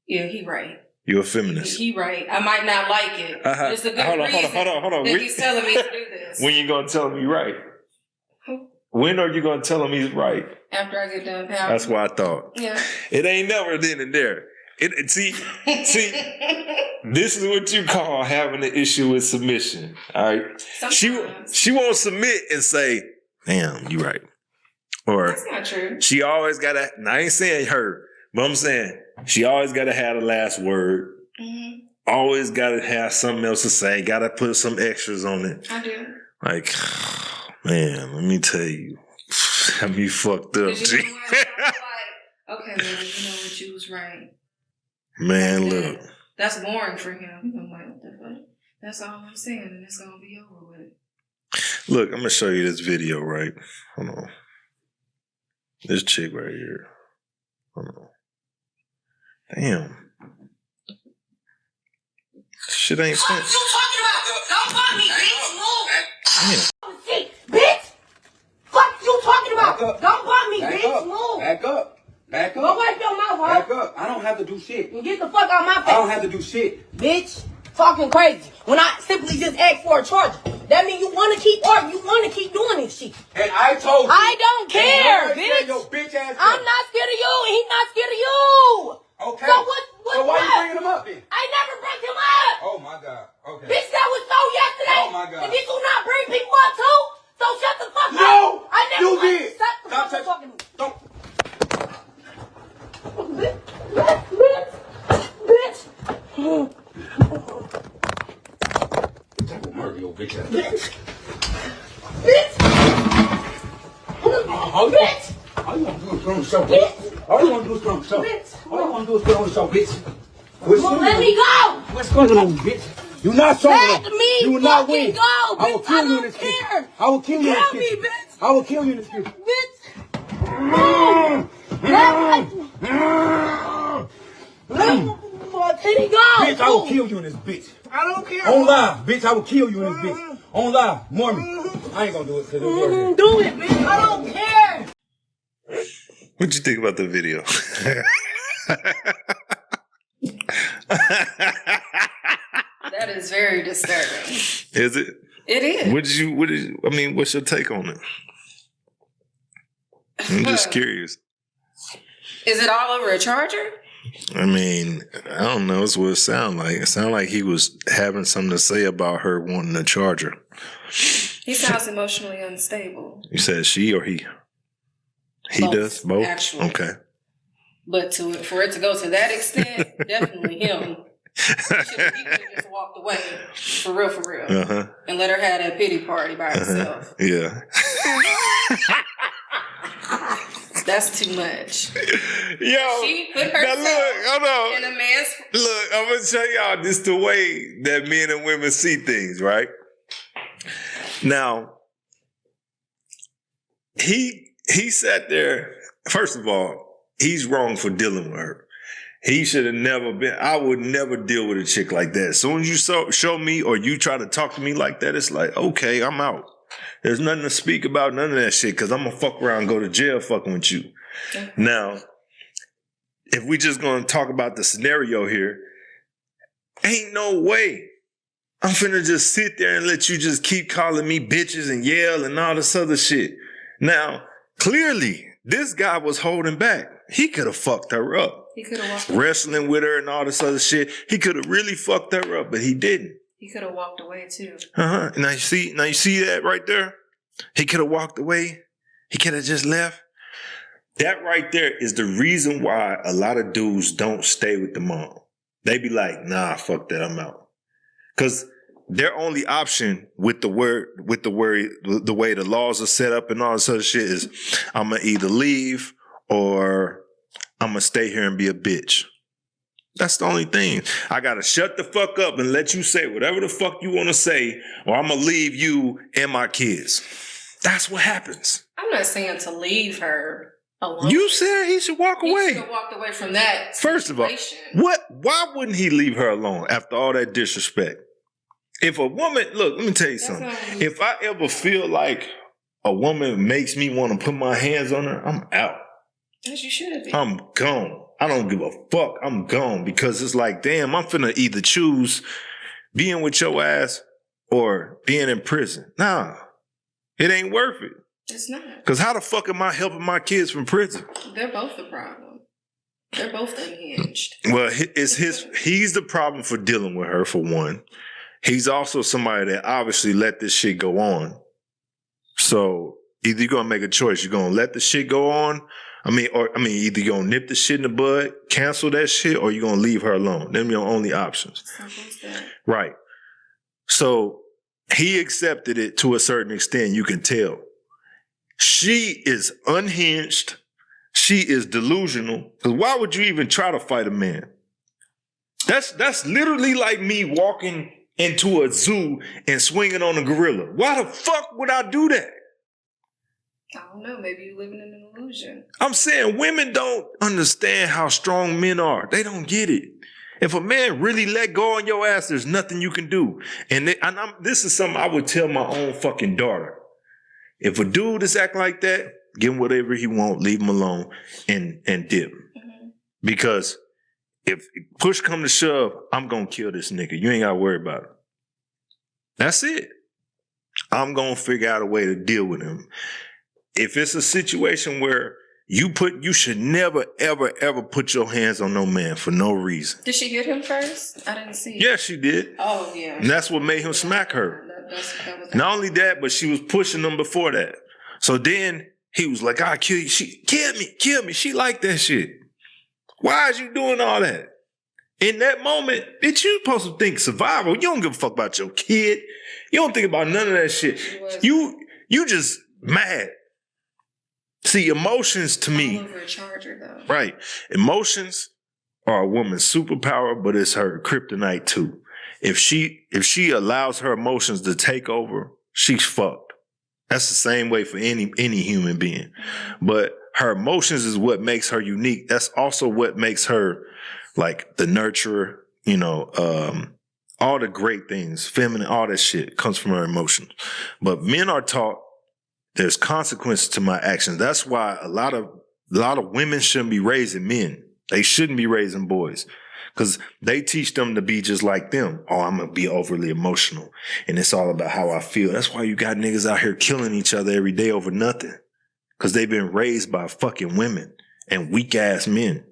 Yeah, he right. You're a feminist. He right. I might not like it. It's a good reason hold on. That he's telling me to do this. When you gonna tell him he's right? When are you gonna tell him he's right? After I get done. That's what I thought. Yeah. It ain't never then and there. See, this is what you call having an issue with submission. All right. Sometimes. She won't submit and say, "Damn, you right." Or that's not true. She always gotta. Now, I ain't saying her, but I'm saying she always gotta have the last word. Mm-hmm. Always gotta have something else to say. Gotta put some extras on it. I do. Like, man, let me tell you, have me fucked up. You know what? I was like, okay, man, you know what, you was right. Man, look. That's boring for him. I'm like, what the fuck? That's all I'm saying, and it's gonna be over with. Look, I'm gonna show you this video, right? Hold on. This chick right here. Hold on. Damn. Shit ain't fun. What you talking about? Don't fuck me, bitch. Move. Damn. Bitch. Fuck you talking about? Don't fuck me, bitch. Move. Back up. Back up. Go wipe your mouth, huh? Back up. I don't have to do shit. Get the fuck out of my face. I don't have to do shit. Bitch. Talking crazy. When I simply just asked for a charger. That means you want to keep arguing. You want to keep doing this shit. And I told you. I don't care, bitch. Your bitch ass I'm not scared of you, and he's not scared of you. Okay. So what? So why you bringing him up then? I never brought him up. Oh my God. Okay. Bitch, that was so yesterday. Oh my God. And did you not bring people up too? So shut the fuck up. No. I never. You did. Shut the Stop fuck up talking to me. Don't. Bitch. I will murder your bitch ass. Bitch. Bitch. All you want to do is put on the show, bitch. All you want to do is put on the show. Bitch. All you want to do is put on the show, bitch. Well, let me go. What's going on, bitch? You not strong enough. Let me You will not fucking win. go, I will bitch. kill I you in don't this kitchen. care. I will kill you in this Kill me, kitchen. bitch. I will kill you in this kitchen. Bitch. Let me go. Bitch, I will kill you in this bitch. I don't care. On live, bitch, I will kill you in this bitch. On live, Mormon. I ain't gonna do it because it'll be here. Do it, bitch. I don't care. What'd you think about the video? That is very disturbing. Is it? It is. What's your take on it? I'm just curious. Is it all over a charger? I mean, I don't know. It's what it sounded like. It sounded like he was having something to say about her wanting a charger. He sounds emotionally unstable. You said she or he? He Both, does? Both? actually. Okay. But for it to go to that extent, definitely him. He could have just walked away, for real, Uh-huh. and let her have that pity party by herself. Yeah. That's too much. Yo, She put now herself look, hold on. in a man's. Look, I'm going to show y'all this the way that men and women see things, right? Now, he sat there. First of all, he's wrong for dealing with her. He should have never been. I would never deal with a chick like that. As soon as you show me or you try to talk to me like that, it's like, okay, I'm out. There's nothing to speak about, none of that shit, because I'm going to fuck around and go to jail fucking with you. Okay. Now, if we just going to talk about the scenario here, ain't no way I'm finna just sit there and let you just keep calling me bitches and yell and all this other shit. Now, clearly, this guy was holding back. He could have fucked her up. He could have walked. Wrestling with her and all this other shit. He could have really fucked her up, but he didn't. He could have walked away too. Uh-huh. Now you see that right there? He could have walked away. He could have just left. That right there is the reason why a lot of dudes don't stay with the mom. They be like, nah, fuck that, I'm out. Because their only option with the way the laws are set up and all this other shit is I'm gonna either leave or I'm gonna stay here and be a bitch. That's the only thing. I gotta shut the fuck up and let you say whatever the fuck you wanna say, or I'm gonna leave you and my kids. That's what happens. I'm not saying to leave her alone. You said he should walk He away. should have walked away from that. First of all, situation. why wouldn't he leave her alone after all that disrespect? If a woman, look, let me tell you something. If I ever feel like a woman makes me want to put my hands on her, I'm out. As you should be. I'm gone. I don't give a fuck. I'm gone because it's like, damn, I'm finna either choose being with your ass or being in prison. Nah, it ain't worth it. It's not. Because how the fuck am I helping my kids from prison? They're both the problem. They're both unhinged. Well, he's the problem for dealing with her, for one. He's also somebody that obviously let this shit go on. So either you're going to make a choice. You're going to let the shit go on. Either you're going to nip the shit in the bud, cancel that shit, or you're going to leave her alone. Them are your only options. Right. So he accepted it to a certain extent. You can tell. She is unhinged. She is delusional. Because why would you even try to fight a man? That's literally like me walking into a zoo and swinging on a gorilla. Why the fuck would I do that? I don't know. Maybe you're living in an illusion. I'm saying women don't understand how strong men are. They don't get it. If a man really let go on your ass, there's nothing you can do. This is something I would tell my own fucking daughter. If a dude is acting like that, give him whatever he want, leave him alone, and dip. Mm-hmm. Because if push come to shove, I'm going to kill this nigga. You ain't got to worry about it. That's it. I'm going to figure out a way to deal with him. If it's a situation where You should never, ever, ever put your hands on no man for no reason. Did she hit him first? I didn't see it. Yeah, she did. Oh, yeah. And that's what made him smack her. That was Not only that, but she was pushing him before that. So then he was like, I'll kill you. She kill me. She liked that shit. Why is you doing all that? In that moment, bitch, you supposed to think survival. You don't give a fuck about your kid. You don't think about none of that shit. You just mad. See, emotions to me. All over a charger, though. Right. Emotions are a woman's superpower, but it's her kryptonite too. If she allows her emotions to take over, she's fucked. That's the same way for any human being. But her emotions is what makes her unique. That's also what makes her like the nurturer, all the great things, feminine, all that shit comes from her emotions. But men are taught there's consequences to my actions. That's why a lot of women shouldn't be raising men. They shouldn't be raising boys. Because they teach them to be just like them. Oh, I'm going to be overly emotional. And it's all about how I feel. That's why you got niggas out here killing each other every day over nothing. Because they've been raised by fucking women and weak ass men.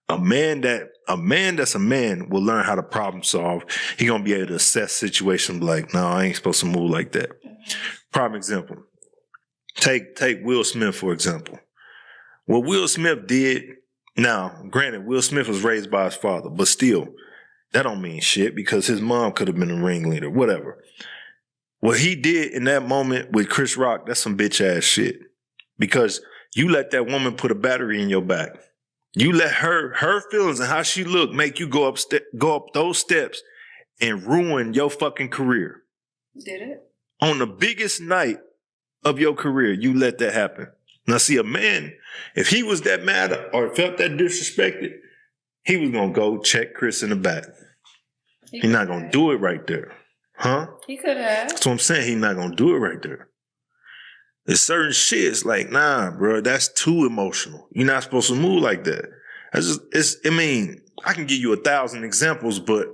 A man that's a man will learn how to problem solve. He going to be able to assess situations like, no, I ain't supposed to move like that. Prime example. Take Will Smith, for example. What Will Smith did. Now, granted, Will Smith was raised by his father, but still, that don't mean shit because his mom could have been a ringleader, whatever. What he did in that moment with Chris Rock, that's some bitch ass shit. Because you let that woman put a battery in your back. You let her feelings and how she look make you go up those steps and ruin your fucking career. Did it? On the biggest night of your career, you let that happen. Now, see, a man, if he was that mad or felt that disrespected, he was going to go check Chris in the back. He's not going to do it right there. Huh? He could have. That's what I'm saying. He's not going to do it right there. There's certain shit. It's like, nah, bro, that's too emotional. You're not supposed to move like that. I can give you 1,000 examples, but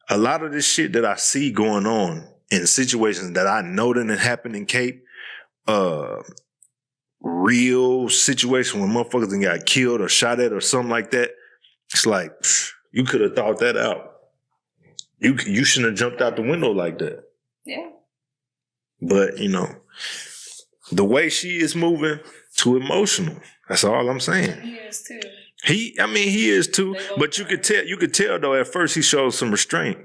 a lot of this shit that I see going on in situations that I know that it happened in Cape, real situation when motherfuckers done got killed or shot at or something like that. It's like, you could have thought that out. You shouldn't have jumped out the window like that. Yeah. But, the way she is moving, too emotional. That's all I'm saying. He is too. He is too. But you could tell though, at first he showed some restraint.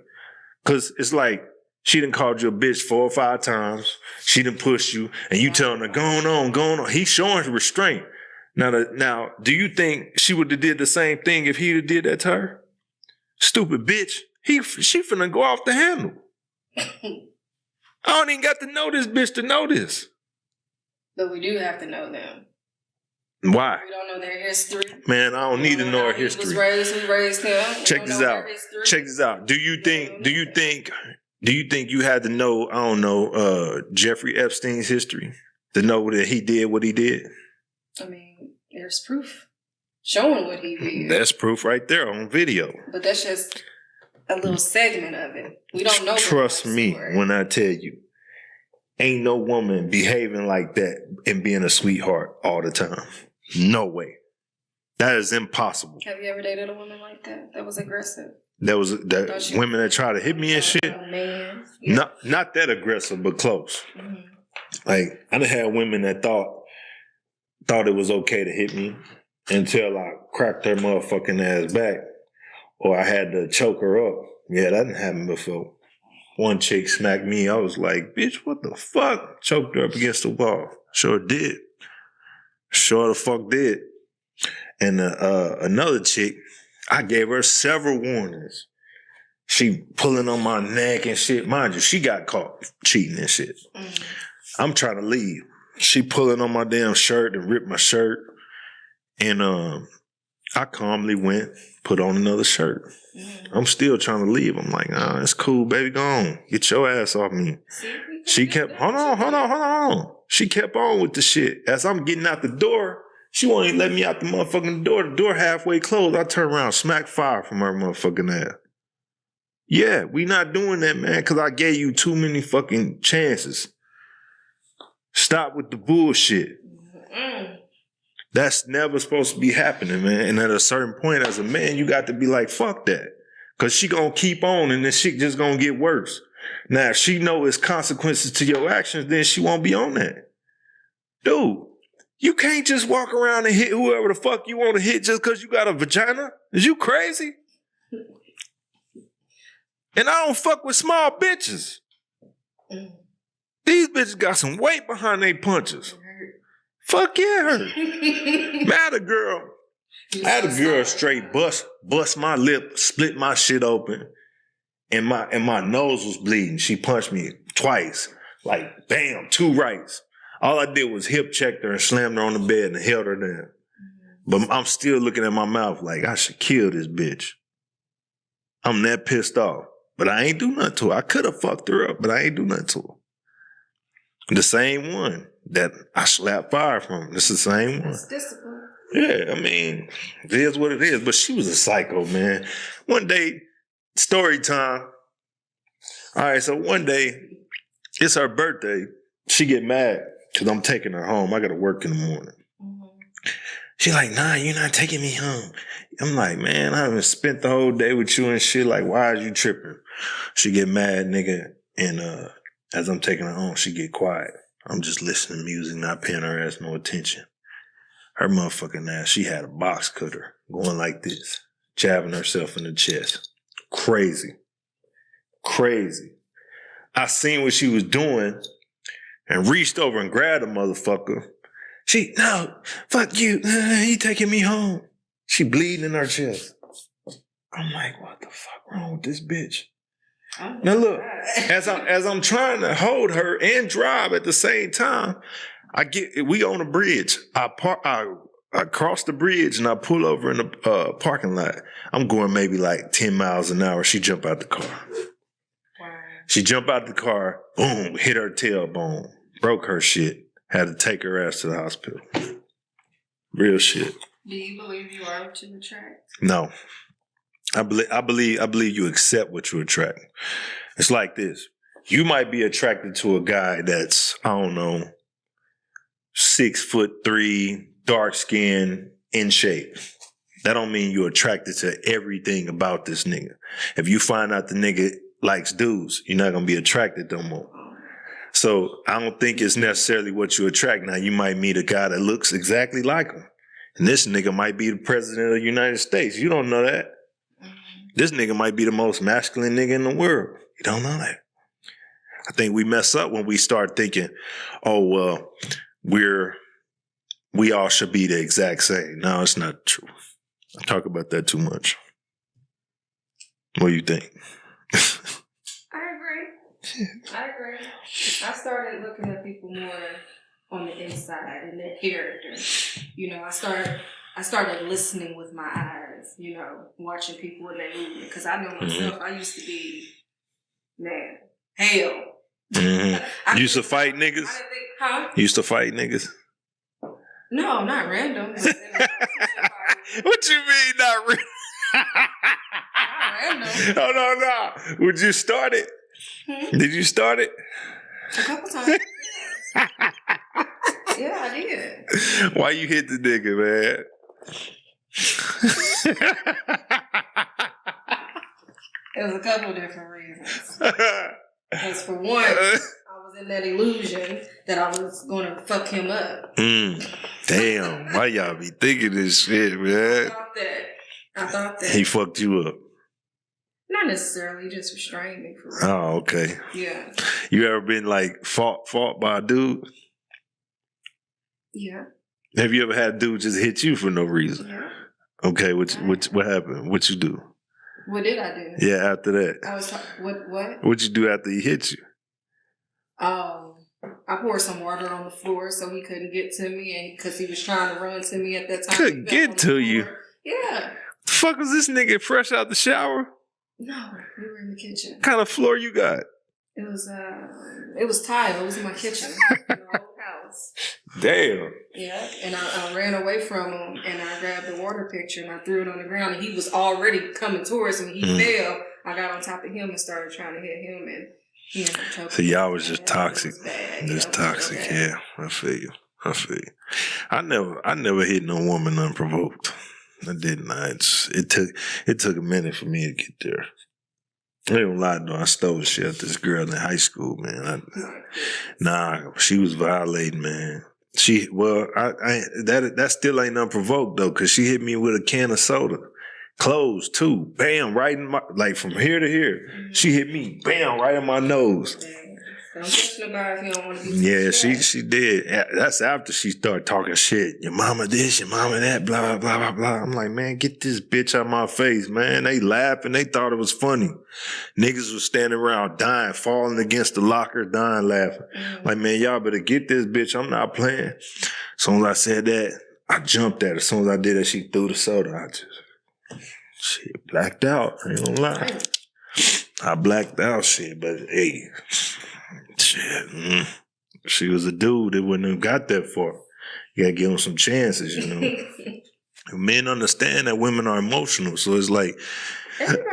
Cause it's like, she done called you a bitch 4 or 5 times. She done pushed you, and you telling her, go on. He's showing restraint. Now, do you think she would have did the same thing if he did that to her? Stupid bitch. She finna go off the handle. I don't even got to know this bitch to know this. But we do have to know them. Why? We don't know their history. Man, I don't need to know her history. We raised him. Check this out. Do you think you had to know, Jeffrey Epstein's history to know that he did what he did? I mean, there's proof showing what he did. That's proof right there on video. But that's just a little segment of it. We don't know. Trust me when I tell you, ain't no woman behaving like that and being a sweetheart all the time. No way. That is impossible. Have you ever dated a woman like that? That was aggressive. That women that try to hit me and shit. Man. Yeah. Not that aggressive, but close. Mm-hmm. Like I done had women that thought it was okay to hit me until I cracked her motherfucking ass back, or I had to choke her up. Yeah, that didn't happen before. One chick smacked me. I was like, bitch, what the fuck? Choked her up against the wall. Sure did. Sure the fuck did. And another chick, I gave her several warnings. She pulling on my neck and shit. Mind you, she got caught cheating and shit. Mm-hmm. I'm trying to leave. She pulling on my damn shirt and ripped my shirt. And I calmly went, put on another shirt. Mm-hmm. I'm still trying to leave. I'm like, it's cool, baby. Go on. Get your ass off me. She kept, hold on. She kept on with the shit. As I'm getting out the door, she won't even let me out the motherfucking door. The door halfway closed. I turn around, smack fire from her motherfucking ass. Yeah, we not doing that, man, because I gave you too many fucking chances. Stop with the bullshit. Mm-hmm. That's never supposed to be happening, man. And at a certain point as a man, you got to be like, fuck that. Because she going to keep on and this shit just going to get worse. Now, if she know it's consequences to your actions, then she won't be on that. Dude, you can't just walk around and hit whoever the fuck you want to hit just because you got a vagina. Is you crazy? And I don't fuck with small bitches. These bitches got some weight behind their punches. Fuck yeah, her. I had a girl straight bust my lip, split my shit open, and my nose was bleeding. She punched me twice, like bam, 2 rights. All I did was hip checked her and slammed her on the bed and held her down. But I'm still looking at my mouth like I should kill this bitch. I'm that pissed off, but I ain't do nothing to her. I could have fucked her up, but I ain't do nothing to her. The same one that I slapped fire from. It's the same one. It's discipline. Yeah, I mean, it is what it is. But she was a psycho, man. One day, story time. All right, so one day, it's her birthday. She get mad because I'm taking her home. I got to work in the morning. She like, nah, you're not taking me home. I'm like, man, I haven't spent the whole day with you and shit. Like, why are you tripping? She get mad, nigga. And as I'm taking her home, she get quiet. I'm just listening to music, not paying her ass no attention. Her motherfucking ass, she had a box cutter going like this, jabbing herself in the chest. Crazy. Crazy. I seen what she was doing and reached over and grabbed the motherfucker. She, no, fuck you. You taking me home. She bleeding in her chest. I'm like, what the fuck wrong with this bitch? Now look, as I'm trying to hold her and drive at the same time, we on a bridge. I cross the bridge and I pull over in the parking lot. I'm going maybe like 10 miles an hour. She jump out the car. Wow. She jump out the car, boom, hit her tailbone, broke her shit. Had to take her ass to the hospital. Real shit. Do you believe you are what you attract? No. I believe you accept what you attract. It's like this. You might be attracted to a guy that's, I don't know, 6'3", dark skin, in shape. That don't mean you're attracted to everything about this nigga. If you find out the nigga likes dudes, you're not gonna be attracted no more. So I don't think it's necessarily what you attract. Now you might meet a guy that looks exactly like him. And this nigga might be the president of the United States. You don't know that. This nigga might be the most masculine nigga in the world. You don't know that. I think we mess up when we start thinking, oh, well, we all should be the exact same. No, it's not true. I talk about that too much. What do you think? I agree. I started looking at people more on the inside and their character. You know, I started listening with my eyes, you know, watching people in their movement. Because I know myself, I used to be, man, hell. Mm-hmm. You used to fight niggas? You used to fight niggas? No, not random. What you mean not random? Not random. No. Would you start it? Did you start it? A couple times. Yeah, I did. Why you hit the nigga, man? It was a couple different reasons. Because for one, I was in that illusion that I was going to fuck him up. Damn, why y'all be thinking this shit, man? I thought that. He fucked you up. Not necessarily, just restrained me for real. Oh, okay. Yeah. You ever been like fought by a dude? Yeah. Have you ever had a dude just hit you for no reason? Yeah. Okay, what happened? What you do? What did I do? Yeah, after that. I was what? What'd you do after he hit you? I poured some water on the floor so he couldn't get to me, and because he was trying to run to me at that time. Couldn't get to you? Yeah. The fuck was this nigga fresh out the shower? No, we were in the kitchen. What kind of floor you got? It was tile. It was in my kitchen. In the old house. Damn. Yeah, and I ran away from him, and I grabbed the water pitcher and I threw it on the ground, and he was already coming towards me. He fell. I got on top of him and started trying to hit him, and he ended up choking. So y'all was just toxic. It was just toxic, yeah. I feel you. I never hit no woman unprovoked. I did not. It took a minute for me to get there. I ain't gonna lie though, I stole the shit out this girl in high school, man. She was violating, man. That still ain't unprovoked though, cause she hit me with a can of soda. Closed too. Bam, right in my, like from here to here. Mm-hmm. She hit me, bam, right in my nose. Don't question about if you don't want to be. Yeah, she did. That's after she started talking shit. Your mama this, your mama that, blah, blah, blah, blah. I'm like, man, get this bitch out my face, man. They laughed and they thought it was funny. Niggas was standing around dying, falling against the locker, dying, laughing. Mm-hmm. Like, man, y'all better get this bitch. I'm not playing. As soon as I said that, I jumped at her. As soon as I did that, she threw the soda. I just, shit, blacked out. I ain't gonna lie. I blacked out shit, but hey, shit, she was a dude that wouldn't have got that far. You gotta give them some chances, you know. Men understand that women are emotional, so it's like,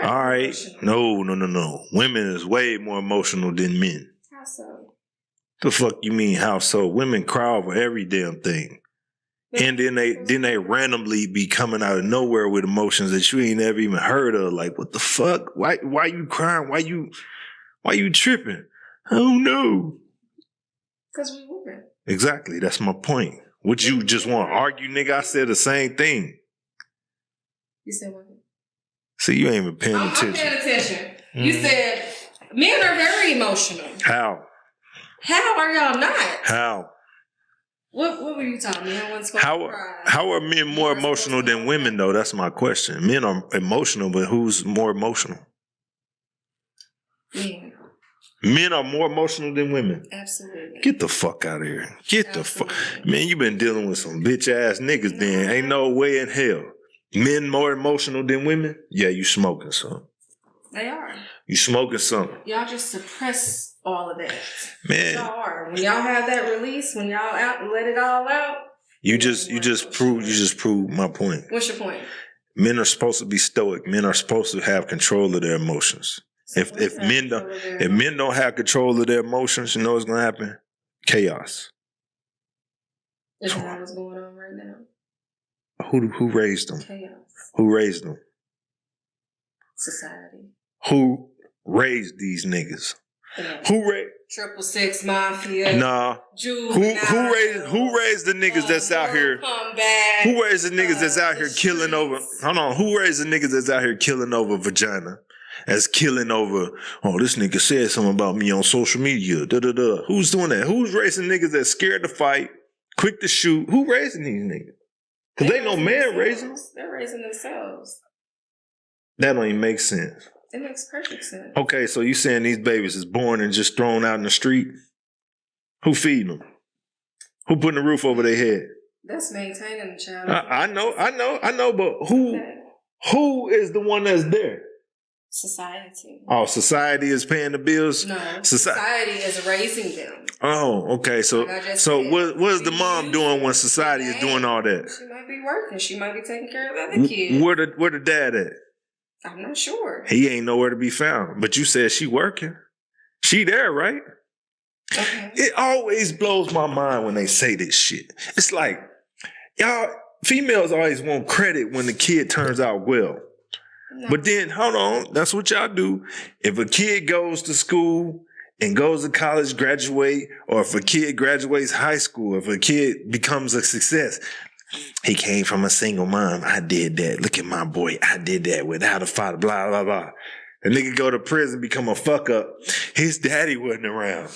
all right, no. Women is way more emotional than men. How so? The fuck you mean how so? Women cry over every damn thing. And then they randomly be coming out of nowhere with emotions that you ain't never even heard of. Like, what the fuck? Why you crying? Why you tripping? I don't know. Because we women. Exactly. That's my point. Would you just want to argue, nigga? I said the same thing. You said what? See, you ain't even paying attention. I'm paying attention. Mm-hmm. You said men are very emotional. How? How are y'all not? How? What were you talking about? How are men more emotional than women, though? That's my question. Men are emotional, but who's more emotional? Yeah. Men are more emotional than women. Absolutely. Get the fuck out of here. Get the fuck. Man, you been dealing with some bitch ass niggas then. Ain't no way in hell. Men more emotional than women? Yeah, you smoking something. They are. You smoking something. Y'all just suppress all of that. Man. Y'all are. When y'all have that release, when y'all out and let it all out. You just proved my point. What's your point? Men are supposed to be stoic. Men are supposed to have control of their emotions. So if men don't have control of their emotions, you know what's gonna happen? Chaos. Is that what's going on right now? Who raised them? Chaos. Who raised them? Society. Who raised these niggas? Yeah. Who raised 666 Mafia? Nah. Who raised the niggas that's out here? Who raised the niggas that's out here killing over? Hold on. Who raised the niggas that's out here killing over vagina? As killing over, oh, this nigga said something about me on social media. Who's doing that? Who's raising niggas that's scared to fight, quick to shoot? Who raising these niggas? Because they no man raising them. They're raising themselves. That don't even make sense. It makes perfect sense. Okay, so you saying these babies is born and just thrown out in the street? Who feeding them? Who putting the roof over their head? That's maintaining the child. I know, but who is the one that's there? Society. Oh, society is paying the bills? No, society is raising them. Oh, okay. So what is the mom doing when society is doing all that? She might be working. She might be taking care of other kids. Where the dad at? I'm not sure. He ain't nowhere to be found. But you said she working. She there, right? Okay. It always blows my mind when they say this shit. It's like, y'all, females always want credit when the kid turns out well. No. But then, hold on, that's what y'all do. If a kid goes to school and goes to college, graduate, or if a kid graduates high school, if a kid becomes a success, he came from a single mom. I did that. Look at my boy. I did that without a father, blah, blah, blah. The nigga go to prison, become a fuck up. His daddy wasn't around.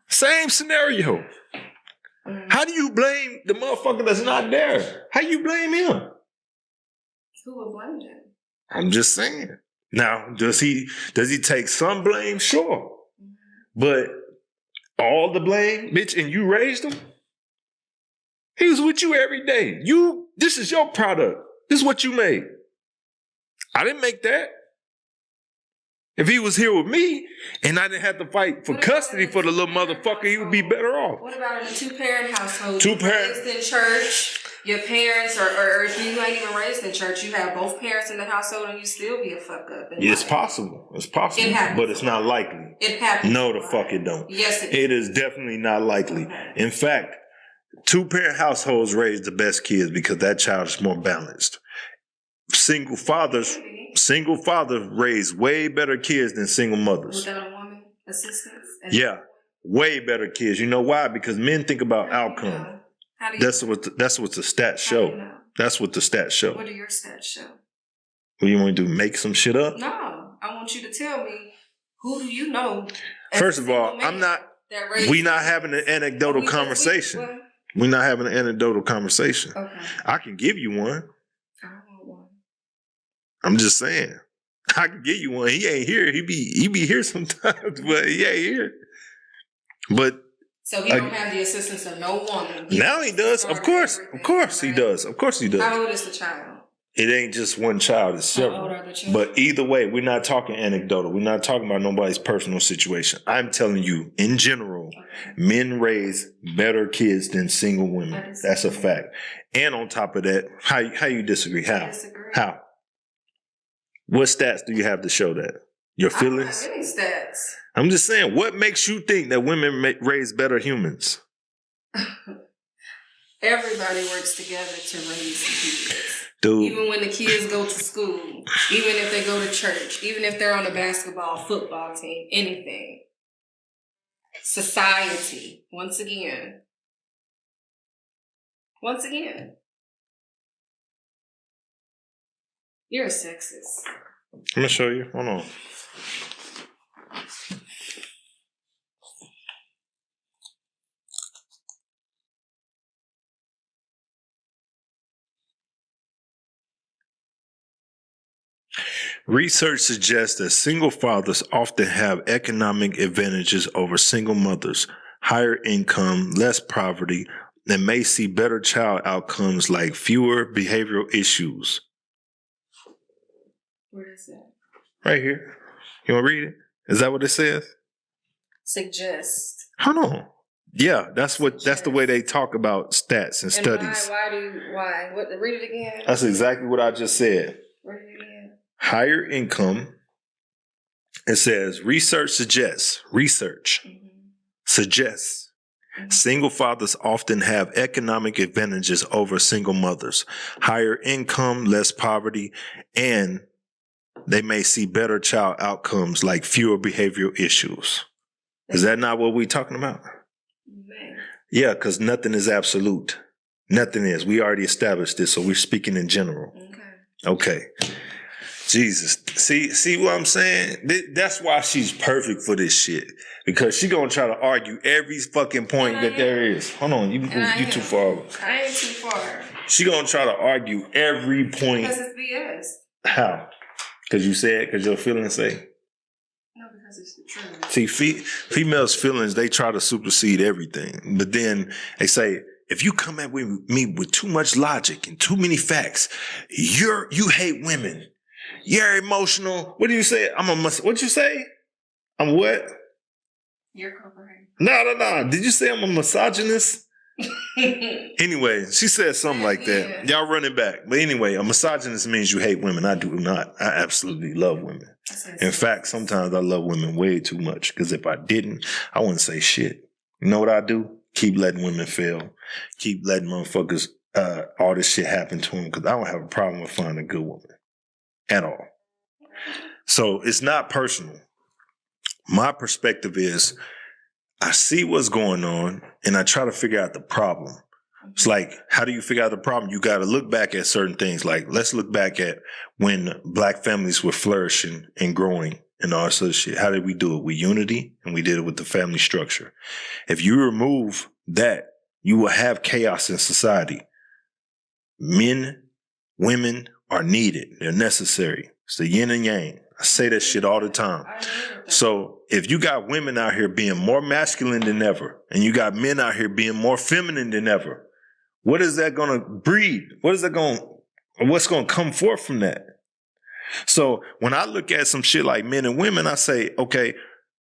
Same scenario. How do you blame the motherfucker that's not there? How you blame him? Who will blame him? I'm just saying. Now, does he take some blame? Sure. But all the blame, bitch, and you raised him? He was with you every day. This is your product. This is what you made. I didn't make that. If he was here with me and I didn't have to fight for custody for the little motherfucker, he would be better off. What about in a two-parent household? Two-parent. Raised in church. your parents, or if you ain't even raised in church, you have both parents in the household and you still be a fuck up. It's possible. It's possible. It happens. But it's not likely. It happens. No, the fuck it don't. Yes, it is definitely not likely. Okay. In fact, 2-parent households raise the best kids because that child is more balanced. Single fathers raise way better kids than single mothers. Without a woman assistance? Yeah, way better kids. You know why? Because men think about outcome. How do you That's what the stats show. you know? That's what the stats show. What do your stats show? What do you want to do? Make some shit up? No, I want you to tell me, who do you know? First of all, we not having an anecdotal conversation. We're not having an anecdotal conversation. Okay. I can give you one. I don't want one. I'm just saying. I can give you one. He ain't here. He be here sometimes, but he ain't here. But so he don't have the assistance of no woman. Now he does. Of course he does. Of course he does. How old is the child? It ain't just one child, it's several. How old are the children? But either way, we're not talking anecdotal. We're not talking about nobody's personal situation. I'm telling you, in general, men raise better kids than single women. That's a fact. And on top of that, how you disagree? How? How? What stats do you have to show that? Your feelings? I don't have any stats. I'm just saying, what makes you think that women raise better humans? Everybody works together to raise the kids. Dude. Even when the kids go to school, even if they go to church, even if they're on a basketball, football team, anything. Society, once again. You're a sexist. I'm going to show you. Hold on. Research suggests that single fathers often have economic advantages over single mothers, higher income, less poverty, and may see better child outcomes like fewer behavioral issues. Where is that? Right here. You want to read it? Is that what it says? Suggest. Hold on. Yeah, that's the way they talk about stats and studies. Why? What? Read it again. That's exactly what I just said. Read it again. Higher income. It says research suggests single fathers often have economic advantages over single mothers, higher income, less poverty, and they may see better child outcomes like fewer behavioral issues. Is that not what we're talking about? Man. Yeah, because nothing is absolute. Nothing is. We already established this, so we're speaking in general. Okay. Jesus. See what I'm saying? That's why she's perfect for this shit. Because she gonna try to argue every fucking point that there is. Hold on, you too far. I ain't too far. She gonna try to argue every point. Because it's BS. How? Because your feelings say? No, because it's the truth. See, females' feelings, they try to supersede everything. But then they say, if you come at me with too much logic and too many facts, you hate women. You're emotional. What do you say? What'd you say? I'm what? You're correct. No. Did you say I'm a misogynist? Anyway, she said something like that. Y'all run it back. But anyway, a misogynist means you hate women. I do not. I absolutely love women. In fact, sometimes I love women way too much. Because if I didn't, I wouldn't say shit. You know what I do? Keep letting women fail. Keep letting motherfuckers, all this shit happen to them. Because I don't have a problem with finding a good woman. At all. So it's not personal. My perspective is I see what's going on and I try to figure out the problem. It's like, how do you figure out the problem? You got to look back at certain things. Like, let's look back at when black families were flourishing and growing and all this other shit. How did we do it? With unity, and we did it with the family structure. If you remove that, you will have chaos in society. Men, women are needed. They're necessary. It's the yin and yang. I say that shit all the time. So if you got women out here being more masculine than ever, and you got men out here being more feminine than ever, what is that going to breed? What's going to come forth from that? So when I look at some shit like men and women, I say, okay,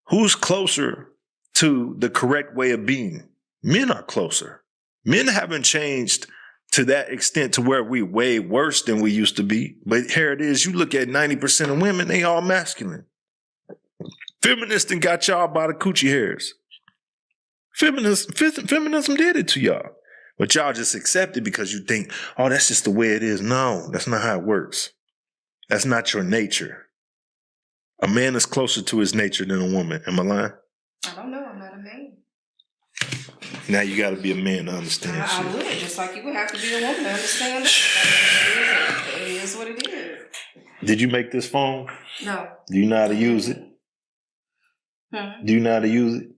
who's closer to the correct way of being? Men are closer. Men haven't changed to that extent to where we way worse than we used to be. But here it is. You look at 90% of women, they all masculine. Feminists done got y'all by the coochie hairs. Feminism did it to y'all. But y'all just accept it because you think, oh, that's just the way it is. No, that's not how it works. That's not your nature. A man is closer to his nature than a woman. Am I lying? I don't know. I'm not a man. Now you got to be a man to understand I shit. would, just like you would have to be a woman to understand that. It is what it is. Did you make this phone? No. Do you know how to use it? Do you know how to use it?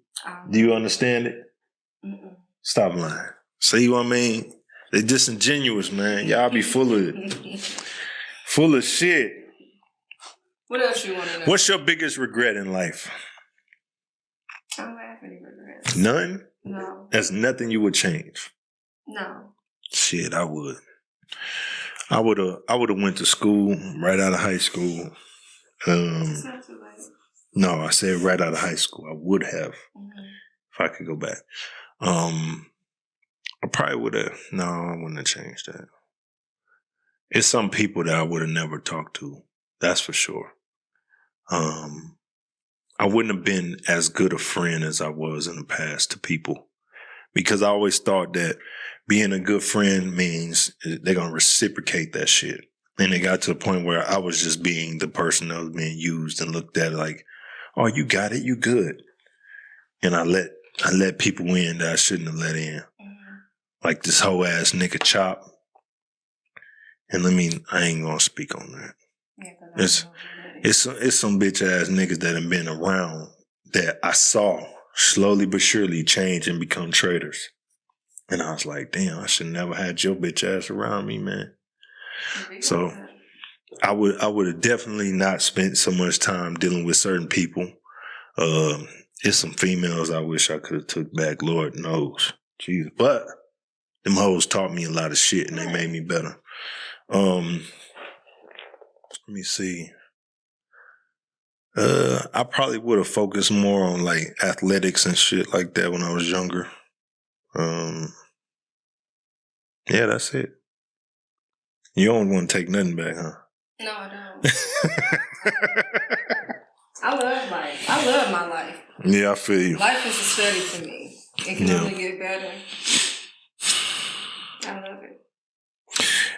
Do you understand it? Mm-mm. Stop lying. See what I mean? They disingenuous, man. Y'all be full of shit. What else you want to know? What's your biggest regret in life? I don't have any regrets. None? No. There's nothing you would change. No. Shit, I would. I would have went to school right out of high school. It's not too late. No, I said right out of high school. I would have if I could go back. I probably would have. No, I wouldn't have changed that. It's some people that I would have never talked to. That's for sure. I wouldn't have been as good a friend as I was in the past to people because I always thought that being a good friend means they're going to reciprocate that shit. And it got to the point where I was just being the person that was being used and looked at like, oh, you got it, you good. And I let people in that I shouldn't have let in. Like this whole ass nigga Chop. And I ain't gonna speak on that. It's some bitch ass niggas that have been around that I saw slowly but surely change and become traitors. And I was like, damn, I should never had your bitch ass around me, man. So I would have definitely not spent so much time dealing with certain people. It's some females I wish I could have took back, Lord knows. Jesus. But them hoes taught me a lot of shit and they made me better. Let me see. I probably would have focused more on like athletics and shit like that when I was younger. Yeah, that's it. You don't want to take nothing back, huh? No, I don't. I love life. I love my life. Yeah, I feel you. Life is a study for me. It can only get better. I love it.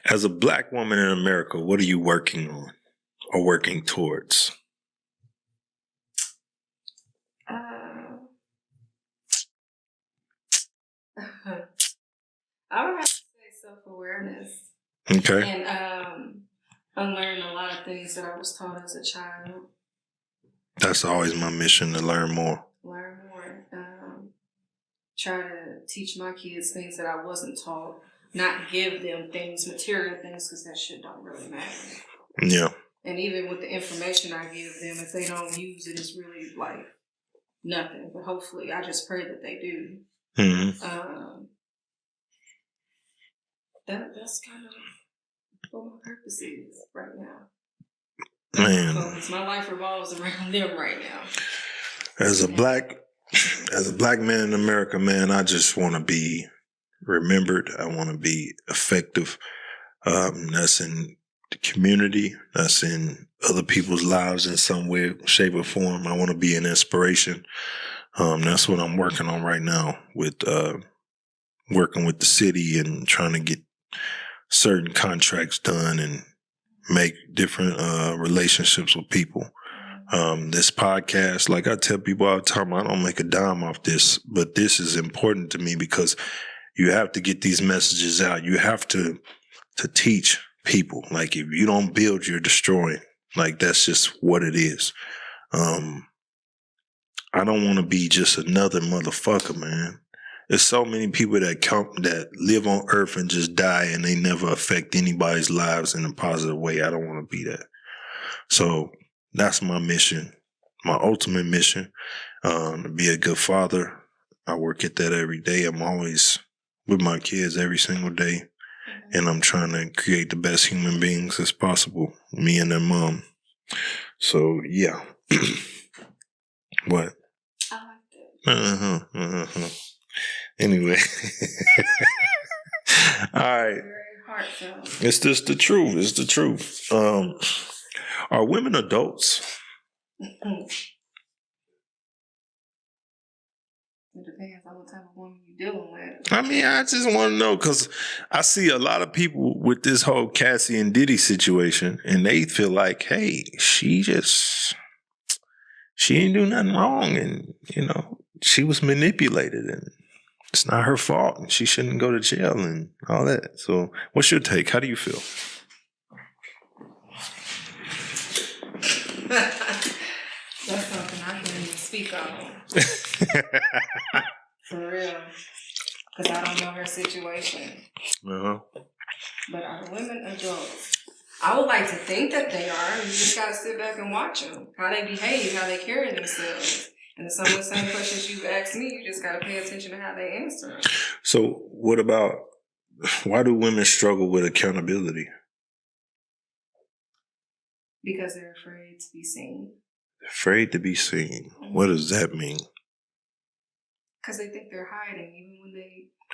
As a black woman in America, what are you working on or working towards? I would have to say self-awareness. Okay. And unlearn a lot of things that I was taught as a child. That's always my mission, to learn more. Learn more. Try to teach my kids things that I wasn't taught. Not give them things, material things, because that shit don't really matter. Yeah. And even with the information I give them, if they don't use it, it's really like nothing. But hopefully, I just pray that they do. Mm-hmm. That's kind of what my purpose is right now. Man, my life revolves around them right now. As a black man in America, man, I just want to be remembered. I want to be effective. That's in the community. That's in other people's lives in some way, shape, or form. I want to be an inspiration. That's what I'm working on right now with working with the city and trying to get certain contracts done and make different relationships with people. This podcast, like I tell people all the time, I don't make a dime off this, but this is important to me because you have to get these messages out. You have to teach people. Like if you don't build, you're destroying. Like that's just what it is. I don't want to be just another motherfucker, man. There's so many people that live on earth and just die and they never affect anybody's lives in a positive way. I don't want to be that. So that's my mission, my ultimate mission, to be a good father. I work at that every day. I'm always with my kids every single day. And I'm trying to create the best human beings as possible, me and their mom. So, yeah. What? I like that. Anyway. All right. Very heartfelt. It's just the truth. It's the truth. Are women adults? It depends on what type of woman you're dealing with. I mean, I just want to know because I see a lot of people with this whole Cassie and Diddy situation, and they feel like, hey, she didn't do nothing wrong, and she was manipulated, and it's not her fault, and she shouldn't go to jail and all that. So, what's your take? How do you feel? That's something I can't even speak on. For real. Because I don't know her situation. Uh-huh. But are women adults? I would like to think that they are. You just got to sit back and watch them. How they behave, how they carry themselves. And some of the same questions you've asked me, you just got to pay attention to how they answer them. So, what about, why do women struggle with accountability? Because they're afraid to be seen. Afraid to be seen. What does that mean? Because they think they're hiding, even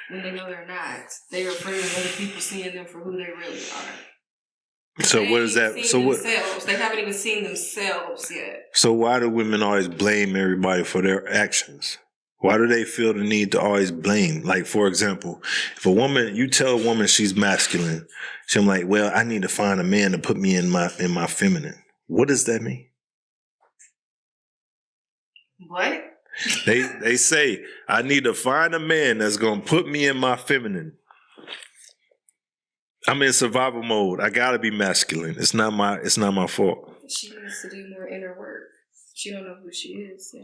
when they know they're not. They're afraid of other people seeing them for who they really are. So what is that? So what? They haven't even seen themselves yet. So why do women always blame everybody for their actions? Why do they feel the need to always blame? Like, for example, if you tell a woman she's masculine, she's like, well, I need to find a man to put me in my feminine. What does that mean? What? They say, I need to find a man that's going to put me in my feminine. I'm in survival mode. I got to be masculine. It's not my fault. She needs to do more inner work. She don't know who she is.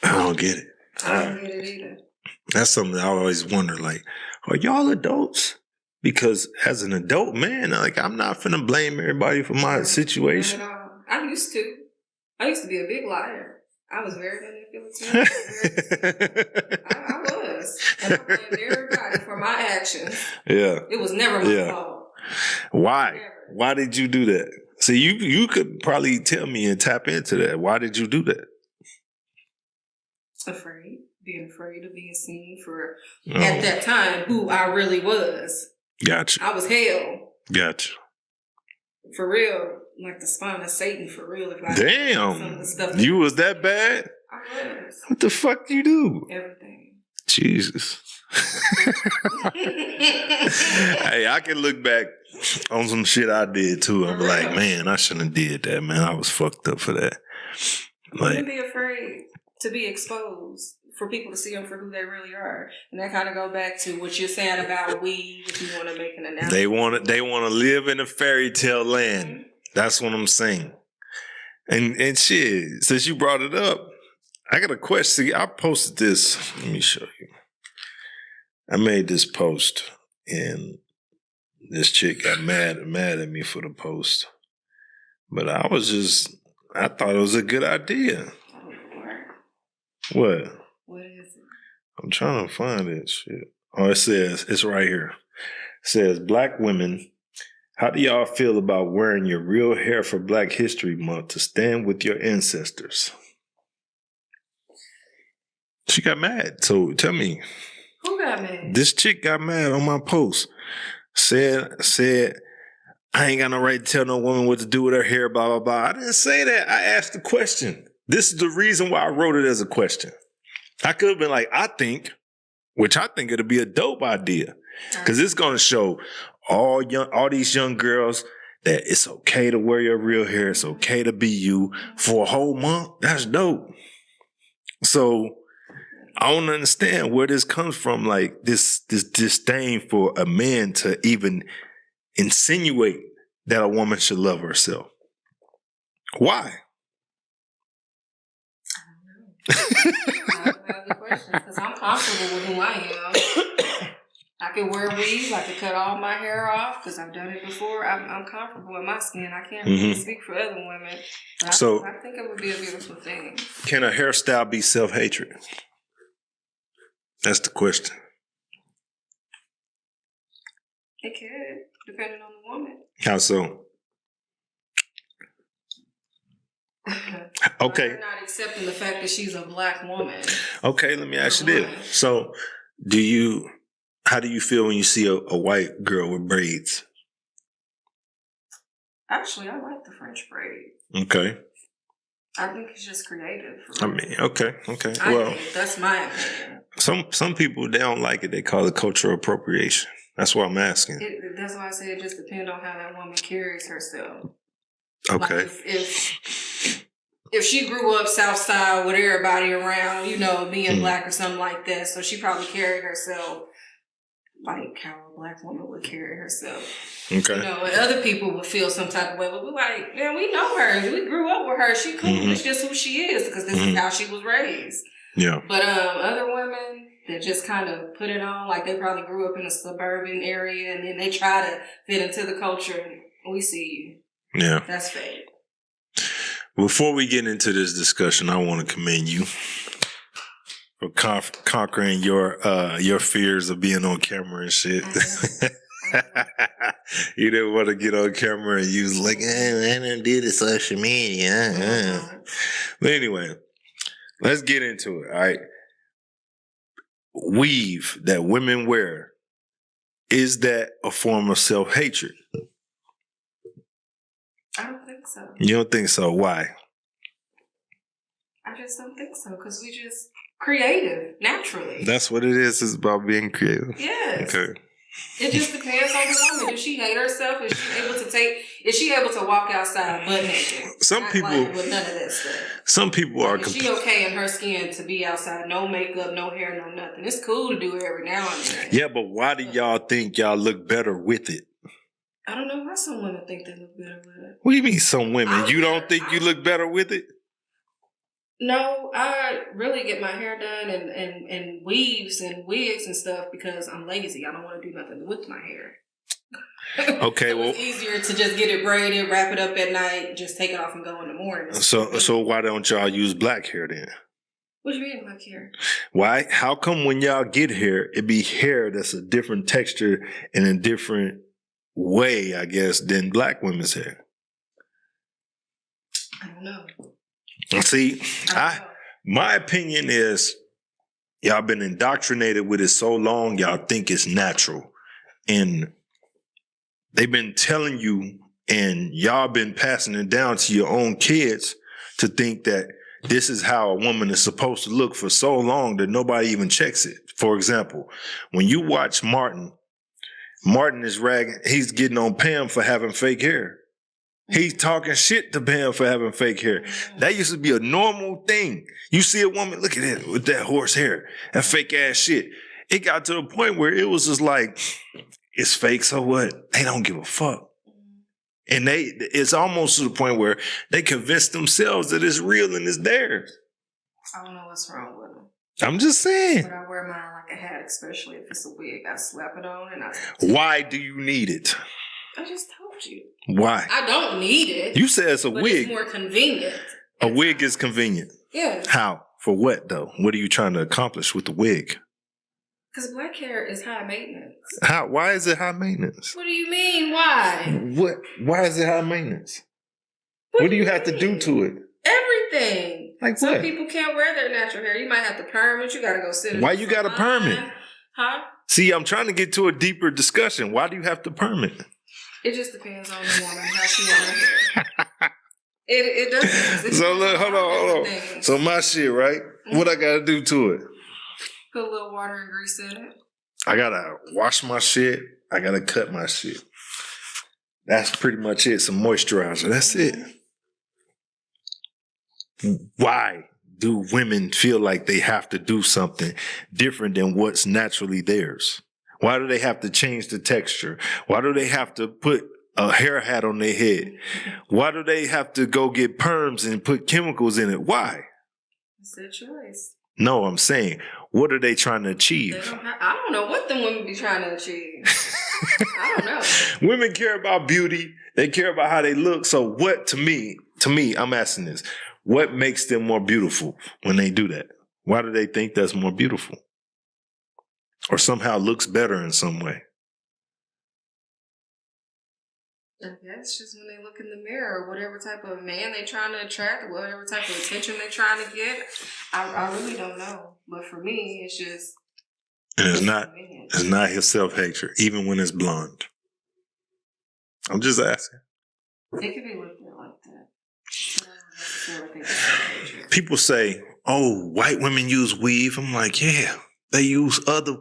I don't get it. I don't get it either. That's something I always wonder, like, are y'all adults? Because as an adult man, I'm not finna blame everybody for my situation. Not at all. I used to be a big liar. I was very manipulative. I was. And I blamed everybody for my actions. Yeah. It was never my fault. Why? Never. Why did you do that? See, you could probably tell me and tap into that. Why did you do that? Being afraid of being seen for, at that time, who I really was. Gotcha. I was hell. Gotcha. For real. Like the spawn of Satan, for real. Damn. You was that bad? I was. What the fuck you do? Everything. Jesus. Hey, I can look back on some shit I did too. I'm like, man, I shouldn't have did that, man. I was fucked up for that. Like, be afraid to be exposed, for people to see them for who they really are. And that kind of go back to what you're saying about weed, if you want to make an announcement. They want to live in a fairy tale land. Mm-hmm. That's what I'm saying. And shit, since you brought it up, I got a question. See, I posted this. Let me show you. I made this post, and this chick got mad at me for the post. But I thought it was a good idea. What? What is it? I'm trying to find it. Shit. Oh, it's right here. It says, Black women, how do y'all feel about wearing your real hair for Black History Month to stand with your ancestors? She got mad. So tell me. Who got mad? This chick got mad on my post. Said, I ain't got no right to tell no woman what to do with her hair, blah, blah, blah. I didn't say that. I asked the question. This is the reason why I wrote it as a question. I could have been like, I think it'll be a dope idea. Because it's going to show all these young girls that it's okay to wear your real hair. It's okay to be you for a whole month. That's dope. So I don't understand where this comes from. Like this disdain for a man to even insinuate that a woman should love herself. Why? I don't have the questions because I'm comfortable with who I am. I can wear weave. I can cut all my hair off because I've done it before. I'm comfortable with my skin. I can't really speak for other women. But So I think it would be a beautiful thing. Can a hairstyle be self-hatred? That's the question. It could, depending on the woman. How so? Okay. They're not accepting the fact that she's a Black woman. Okay, let me ask you this. So, How do you feel when you see a white girl with braids? Actually, I like the French braid. Okay. I think it's just creative. I mean, okay. Well, that's my opinion. Some people, they don't like it. They call it cultural appropriation. That's why I'm asking. That's why I say it just depends on how that woman carries herself. Okay. Like if she grew up South Side with everybody around, being black or something like that, so she probably carried herself like how a black woman would carry herself. Okay. And other people would feel some type of way, but we're like, man, we know her. We grew up with her. She cool. It's just who she is because this is how she was raised. Yeah. But other women that just kind of put it on, like they probably grew up in a suburban area and then they try to fit into the culture. We see you. Yeah. That's fake. Before we get into this discussion, I want to commend you for conquering your fears of being on camera and shit. You didn't want to get on camera and you was like, I don't do the social media. But anyway, let's get into it, all right? Weave that women wear, is that a form of self-hatred? I don't think so. You don't think so? Why? I just don't think so because we just creative naturally. That's what it is. It's about being creative. Yes. Okay. It just depends on the woman. Does she hate herself? Is she able to walk outside butt naked? Some people with none of that stuff. Some people are. Is she okay in her skin to be outside? No makeup, no hair, no nothing. It's cool to do it every now and then. Yeah, but why do y'all think y'all look better with it? I don't know why some women think they look better with it. What do you mean some women? You don't think you look better with it? No, I really get my hair done and weaves and wigs and stuff because I'm lazy. I don't want to do nothing with my hair. Okay, so it's easier to just get it braided, wrap it up at night, just take it off and go in the morning. So why don't y'all use black hair then? What do you mean black hair? Why? How come when y'all get hair, it be hair that's a different texture and a different way, I guess, than black women's hair? I don't know. See, my opinion is y'all been indoctrinated with it so long, y'all think it's natural. And they've been telling you, and y'all been passing it down to your own kids to think that this is how a woman is supposed to look for so long that nobody even checks it. For example, when you watch Martin is ragging, he's getting on Pam for having fake hair. He's talking shit to Pam for having fake hair. That used to be a normal thing. You see a woman, look at it, with that horse hair, that fake ass shit. It got to a point where it was just like, it's fake, so what? They don't give a fuck. And it's almost to the point where they convince themselves that it's real and it's theirs. I don't know what's wrong with them. I'm just saying. But I wear mine like a hat, especially if it's a wig. I slap it on and Why do you need it? I just told you. Why? I don't need it. You said it's a wig. It's more convenient. A wig is convenient. Yeah. How? For what though? What are you trying to accomplish with the wig? Because black hair is high maintenance. How? Why is it high maintenance? What do you mean? Why? What? Why is it high maintenance? What do you have to do to it? Everything. Like Some what? people can't wear their natural hair. You might have to perm it. You got to go sit. Why you got to perm it? Huh? See, I'm trying to get to a deeper discussion. Why do you have to perm it? It just depends on the woman, how she wants her hair. It does. So look, hold on. So my shit, right? What I gotta do to it? Put a little water and grease in it. I gotta wash my shit. I gotta cut my shit. That's pretty much it. Some moisturizer. That's it. Why do women feel like they have to do something different than what's naturally theirs? Why do they have to change the texture? Why do they have to put a hair hat on their head? Why do they have to go get perms and put chemicals in it? Why? It's their choice. No, I'm saying, what are they trying to achieve? I don't know what them women be trying to achieve. I don't know. Women care about beauty. They care about how they look. So what, to me, I'm asking this, what makes them more beautiful when they do that? Why do they think that's more beautiful? Or somehow looks better in some way? I guess just when they look in the mirror, whatever type of man they trying to attract, whatever type of attention they trying to get, I really don't know. But for me, it's just And it's not his self-hatred, even when it's blonde. I'm just asking. It could be looked at like that. I don't necessarily think it's self-hatred. People say, "Oh, white women use weave." I'm like, yeah, they use other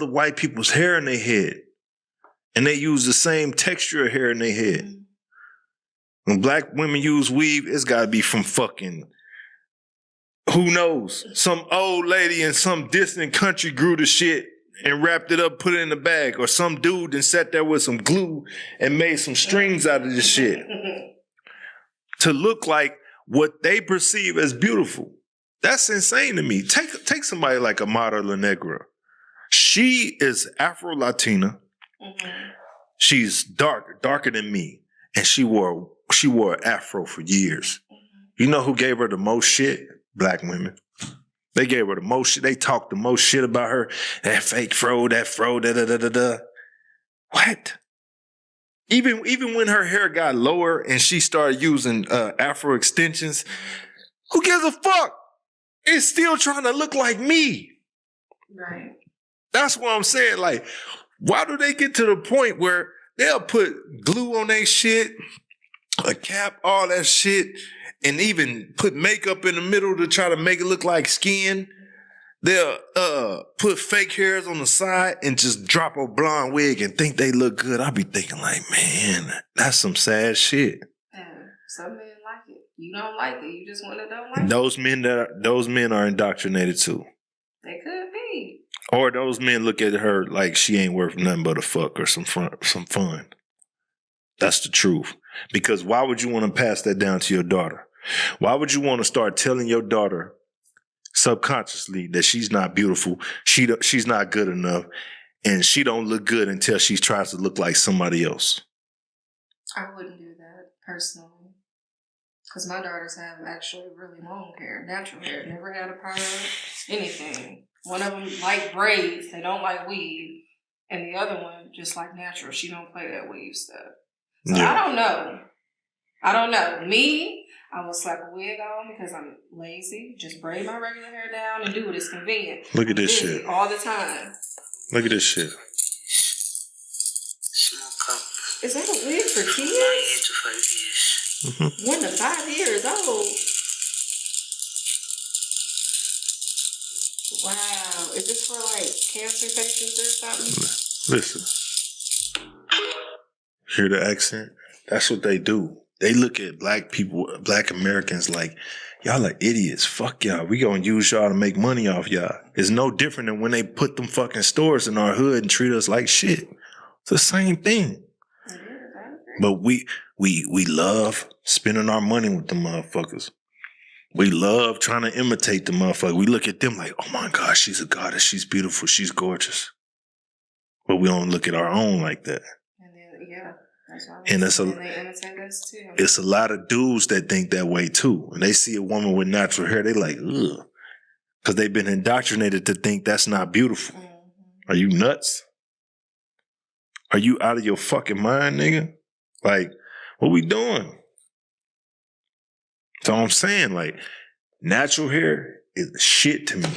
white people's hair in their head, and they use the same texture of hair in their head. Mm-hmm. When black women use weave, it's got to be from fucking, who knows? Some old lady in some distant country grew the shit and wrapped it up, put it in the bag, or some dude and sat there with some glue and made some strings out of this shit to look like what they perceive as beautiful. That's insane to me. Take somebody like Amara La Negra. She is Afro-Latina. Mm-hmm. She's darker than me, and she wore afro for years. Mm-hmm. You know who gave her the most shit? Black women. They gave her the most shit. They talked the most shit about her. That fake fro, da-da-da-da-da. What? Even when her hair got lower and she started using afro extensions, who gives a fuck? It's still trying to look like me. Right. That's what I'm saying. Like, why do they get to the point where they'll put glue on their shit, a cap, all that shit, and even put makeup in the middle to try to make it look like skin? They'll put fake hairs on the side and just drop a blonde wig and think they look good. I'll be thinking like, man, that's some sad shit. Some men like it. You don't like it. You just want to don't like it. Those men are indoctrinated too. They could be. Or those men look at her like she ain't worth nothing but a fuck or some fun. That's the truth. Because why would you want to pass that down to your daughter? Why would you want to start telling your daughter subconsciously that she's not beautiful, she's not good enough, and she don't look good until she tries to look like somebody else? I wouldn't do that personally. Because my daughters have actually really long hair, natural hair. Never had a part of anything. One of them like braids. They don't like weave. And the other one just like natural. She don't play that weave stuff. So yeah. I don't know. Me, I will slap a wig on because I'm lazy. Just braid my regular hair down and do it. It's convenient. Look at this shit. All the time. Look at this shit. Small cup. Is that a wig for kids? 9 years to 5 years. Mm-hmm. 1 to 5 years old. Wow. Is this for like cancer patients or something? Listen. Hear the accent? That's what they do. They look at black people, black Americans like, y'all are idiots. Fuck y'all. We gonna use y'all to make money off y'all. It's no different than when they put them fucking stores in our hood and treat us like shit. It's the same thing. But we love spending our money with the motherfuckers. We love trying to imitate the motherfucker. We look at them like, oh my God, she's a goddess. She's beautiful. She's gorgeous. But we don't look at our own like that. And then, yeah. And they imitate us too. It's a lot of dudes that think that way too. And they see a woman with natural hair, they like, ugh. Because they've been indoctrinated to think that's not beautiful. Mm-hmm. Are you nuts? Are you out of your fucking mind, nigga? Like, what we doing? So I'm saying, like, natural hair is shit to me.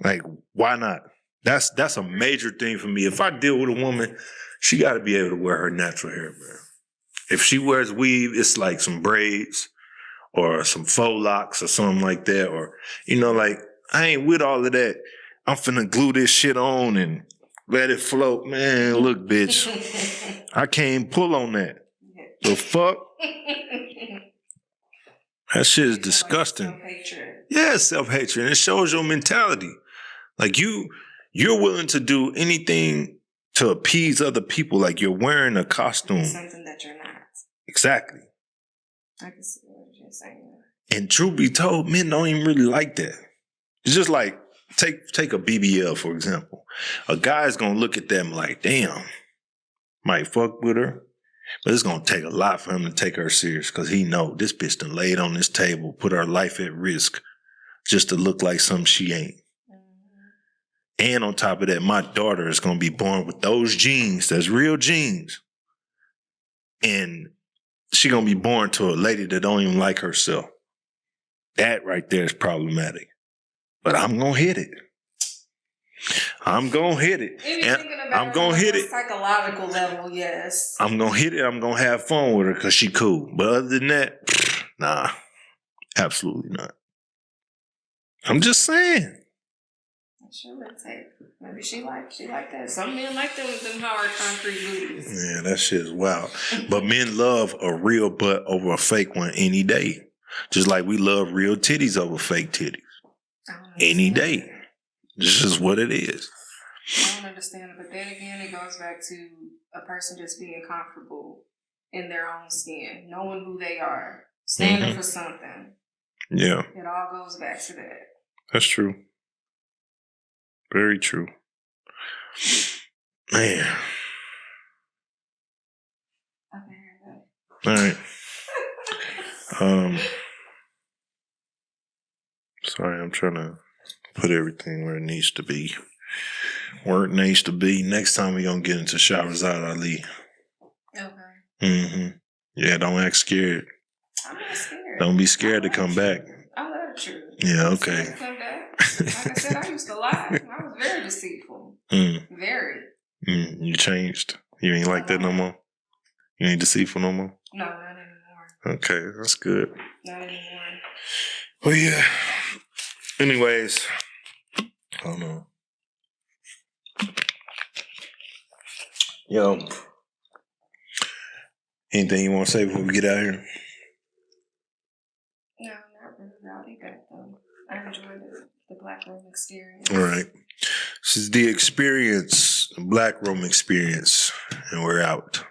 Like, why not? That's a major thing for me. If I deal with a woman, she got to be able to wear her natural hair, bro. If she wears weave, it's like some braids or some faux locks or something like that. Or, you know, like, I ain't with all of that. I'm finna glue this shit on and let it float. Man, look, bitch. I can't pull on that. The fuck? That shit is disgusting. Self-hatred. Yeah, self-hatred. And it shows your mentality. Like you're willing to do anything to appease other people. Like you're wearing a costume. Something that you're not. Exactly. I can see what you're saying. And truth be told, men don't even really like that. It's just like, take a BBL, for example. A guy's going to look at them like, damn, might fuck with her. But it's going to take a lot for him to take her serious because he know this bitch done laid on this table, put her life at risk just to look like something she ain't. Mm-hmm. And on top of that, my daughter is going to be born with those genes. That's real genes. And she going to be born to a lady that don't even like herself. That right there is problematic. But I'm going to hit it. I'm gonna hit it. If you're And thinking about I'm gonna hit on a it. psychological level, yes. I'm gonna hit it. I'm gonna have fun with her because she cool. But other than that, nah, absolutely not. I'm just saying. Sure, maybe she like that. Some men like them hard concrete booties. Yeah, that shit is wild. But men love a real butt over a fake one any day. Just like we love real titties over fake titties. Any day. This is what it is. I don't understand it. But then again, it goes back to a person just being comfortable in their own skin, knowing who they are, standing for something. Yeah. It all goes back to that. That's true. Very true. Man. All right. Sorry, I'm trying to put everything where it needs to be. Where it needs to be. Next time we're going to get into showers out, Ali. Okay. Yeah, don't act scared. I'm not scared. Don't be scared to come back. I love the truth. Yeah, okay. Come back. Like I said, I used to lie. I was very deceitful. Very. You changed. You ain't like that no more? You ain't deceitful no more? No, not anymore. Okay, that's good. Not anymore. Well, yeah. Anyways, I don't know. Yo, anything you want to say before we get out here? No, not really. I'll be back though. I enjoyed the Black Room experience. All right. This is the experience, the Black Room experience, and we're out.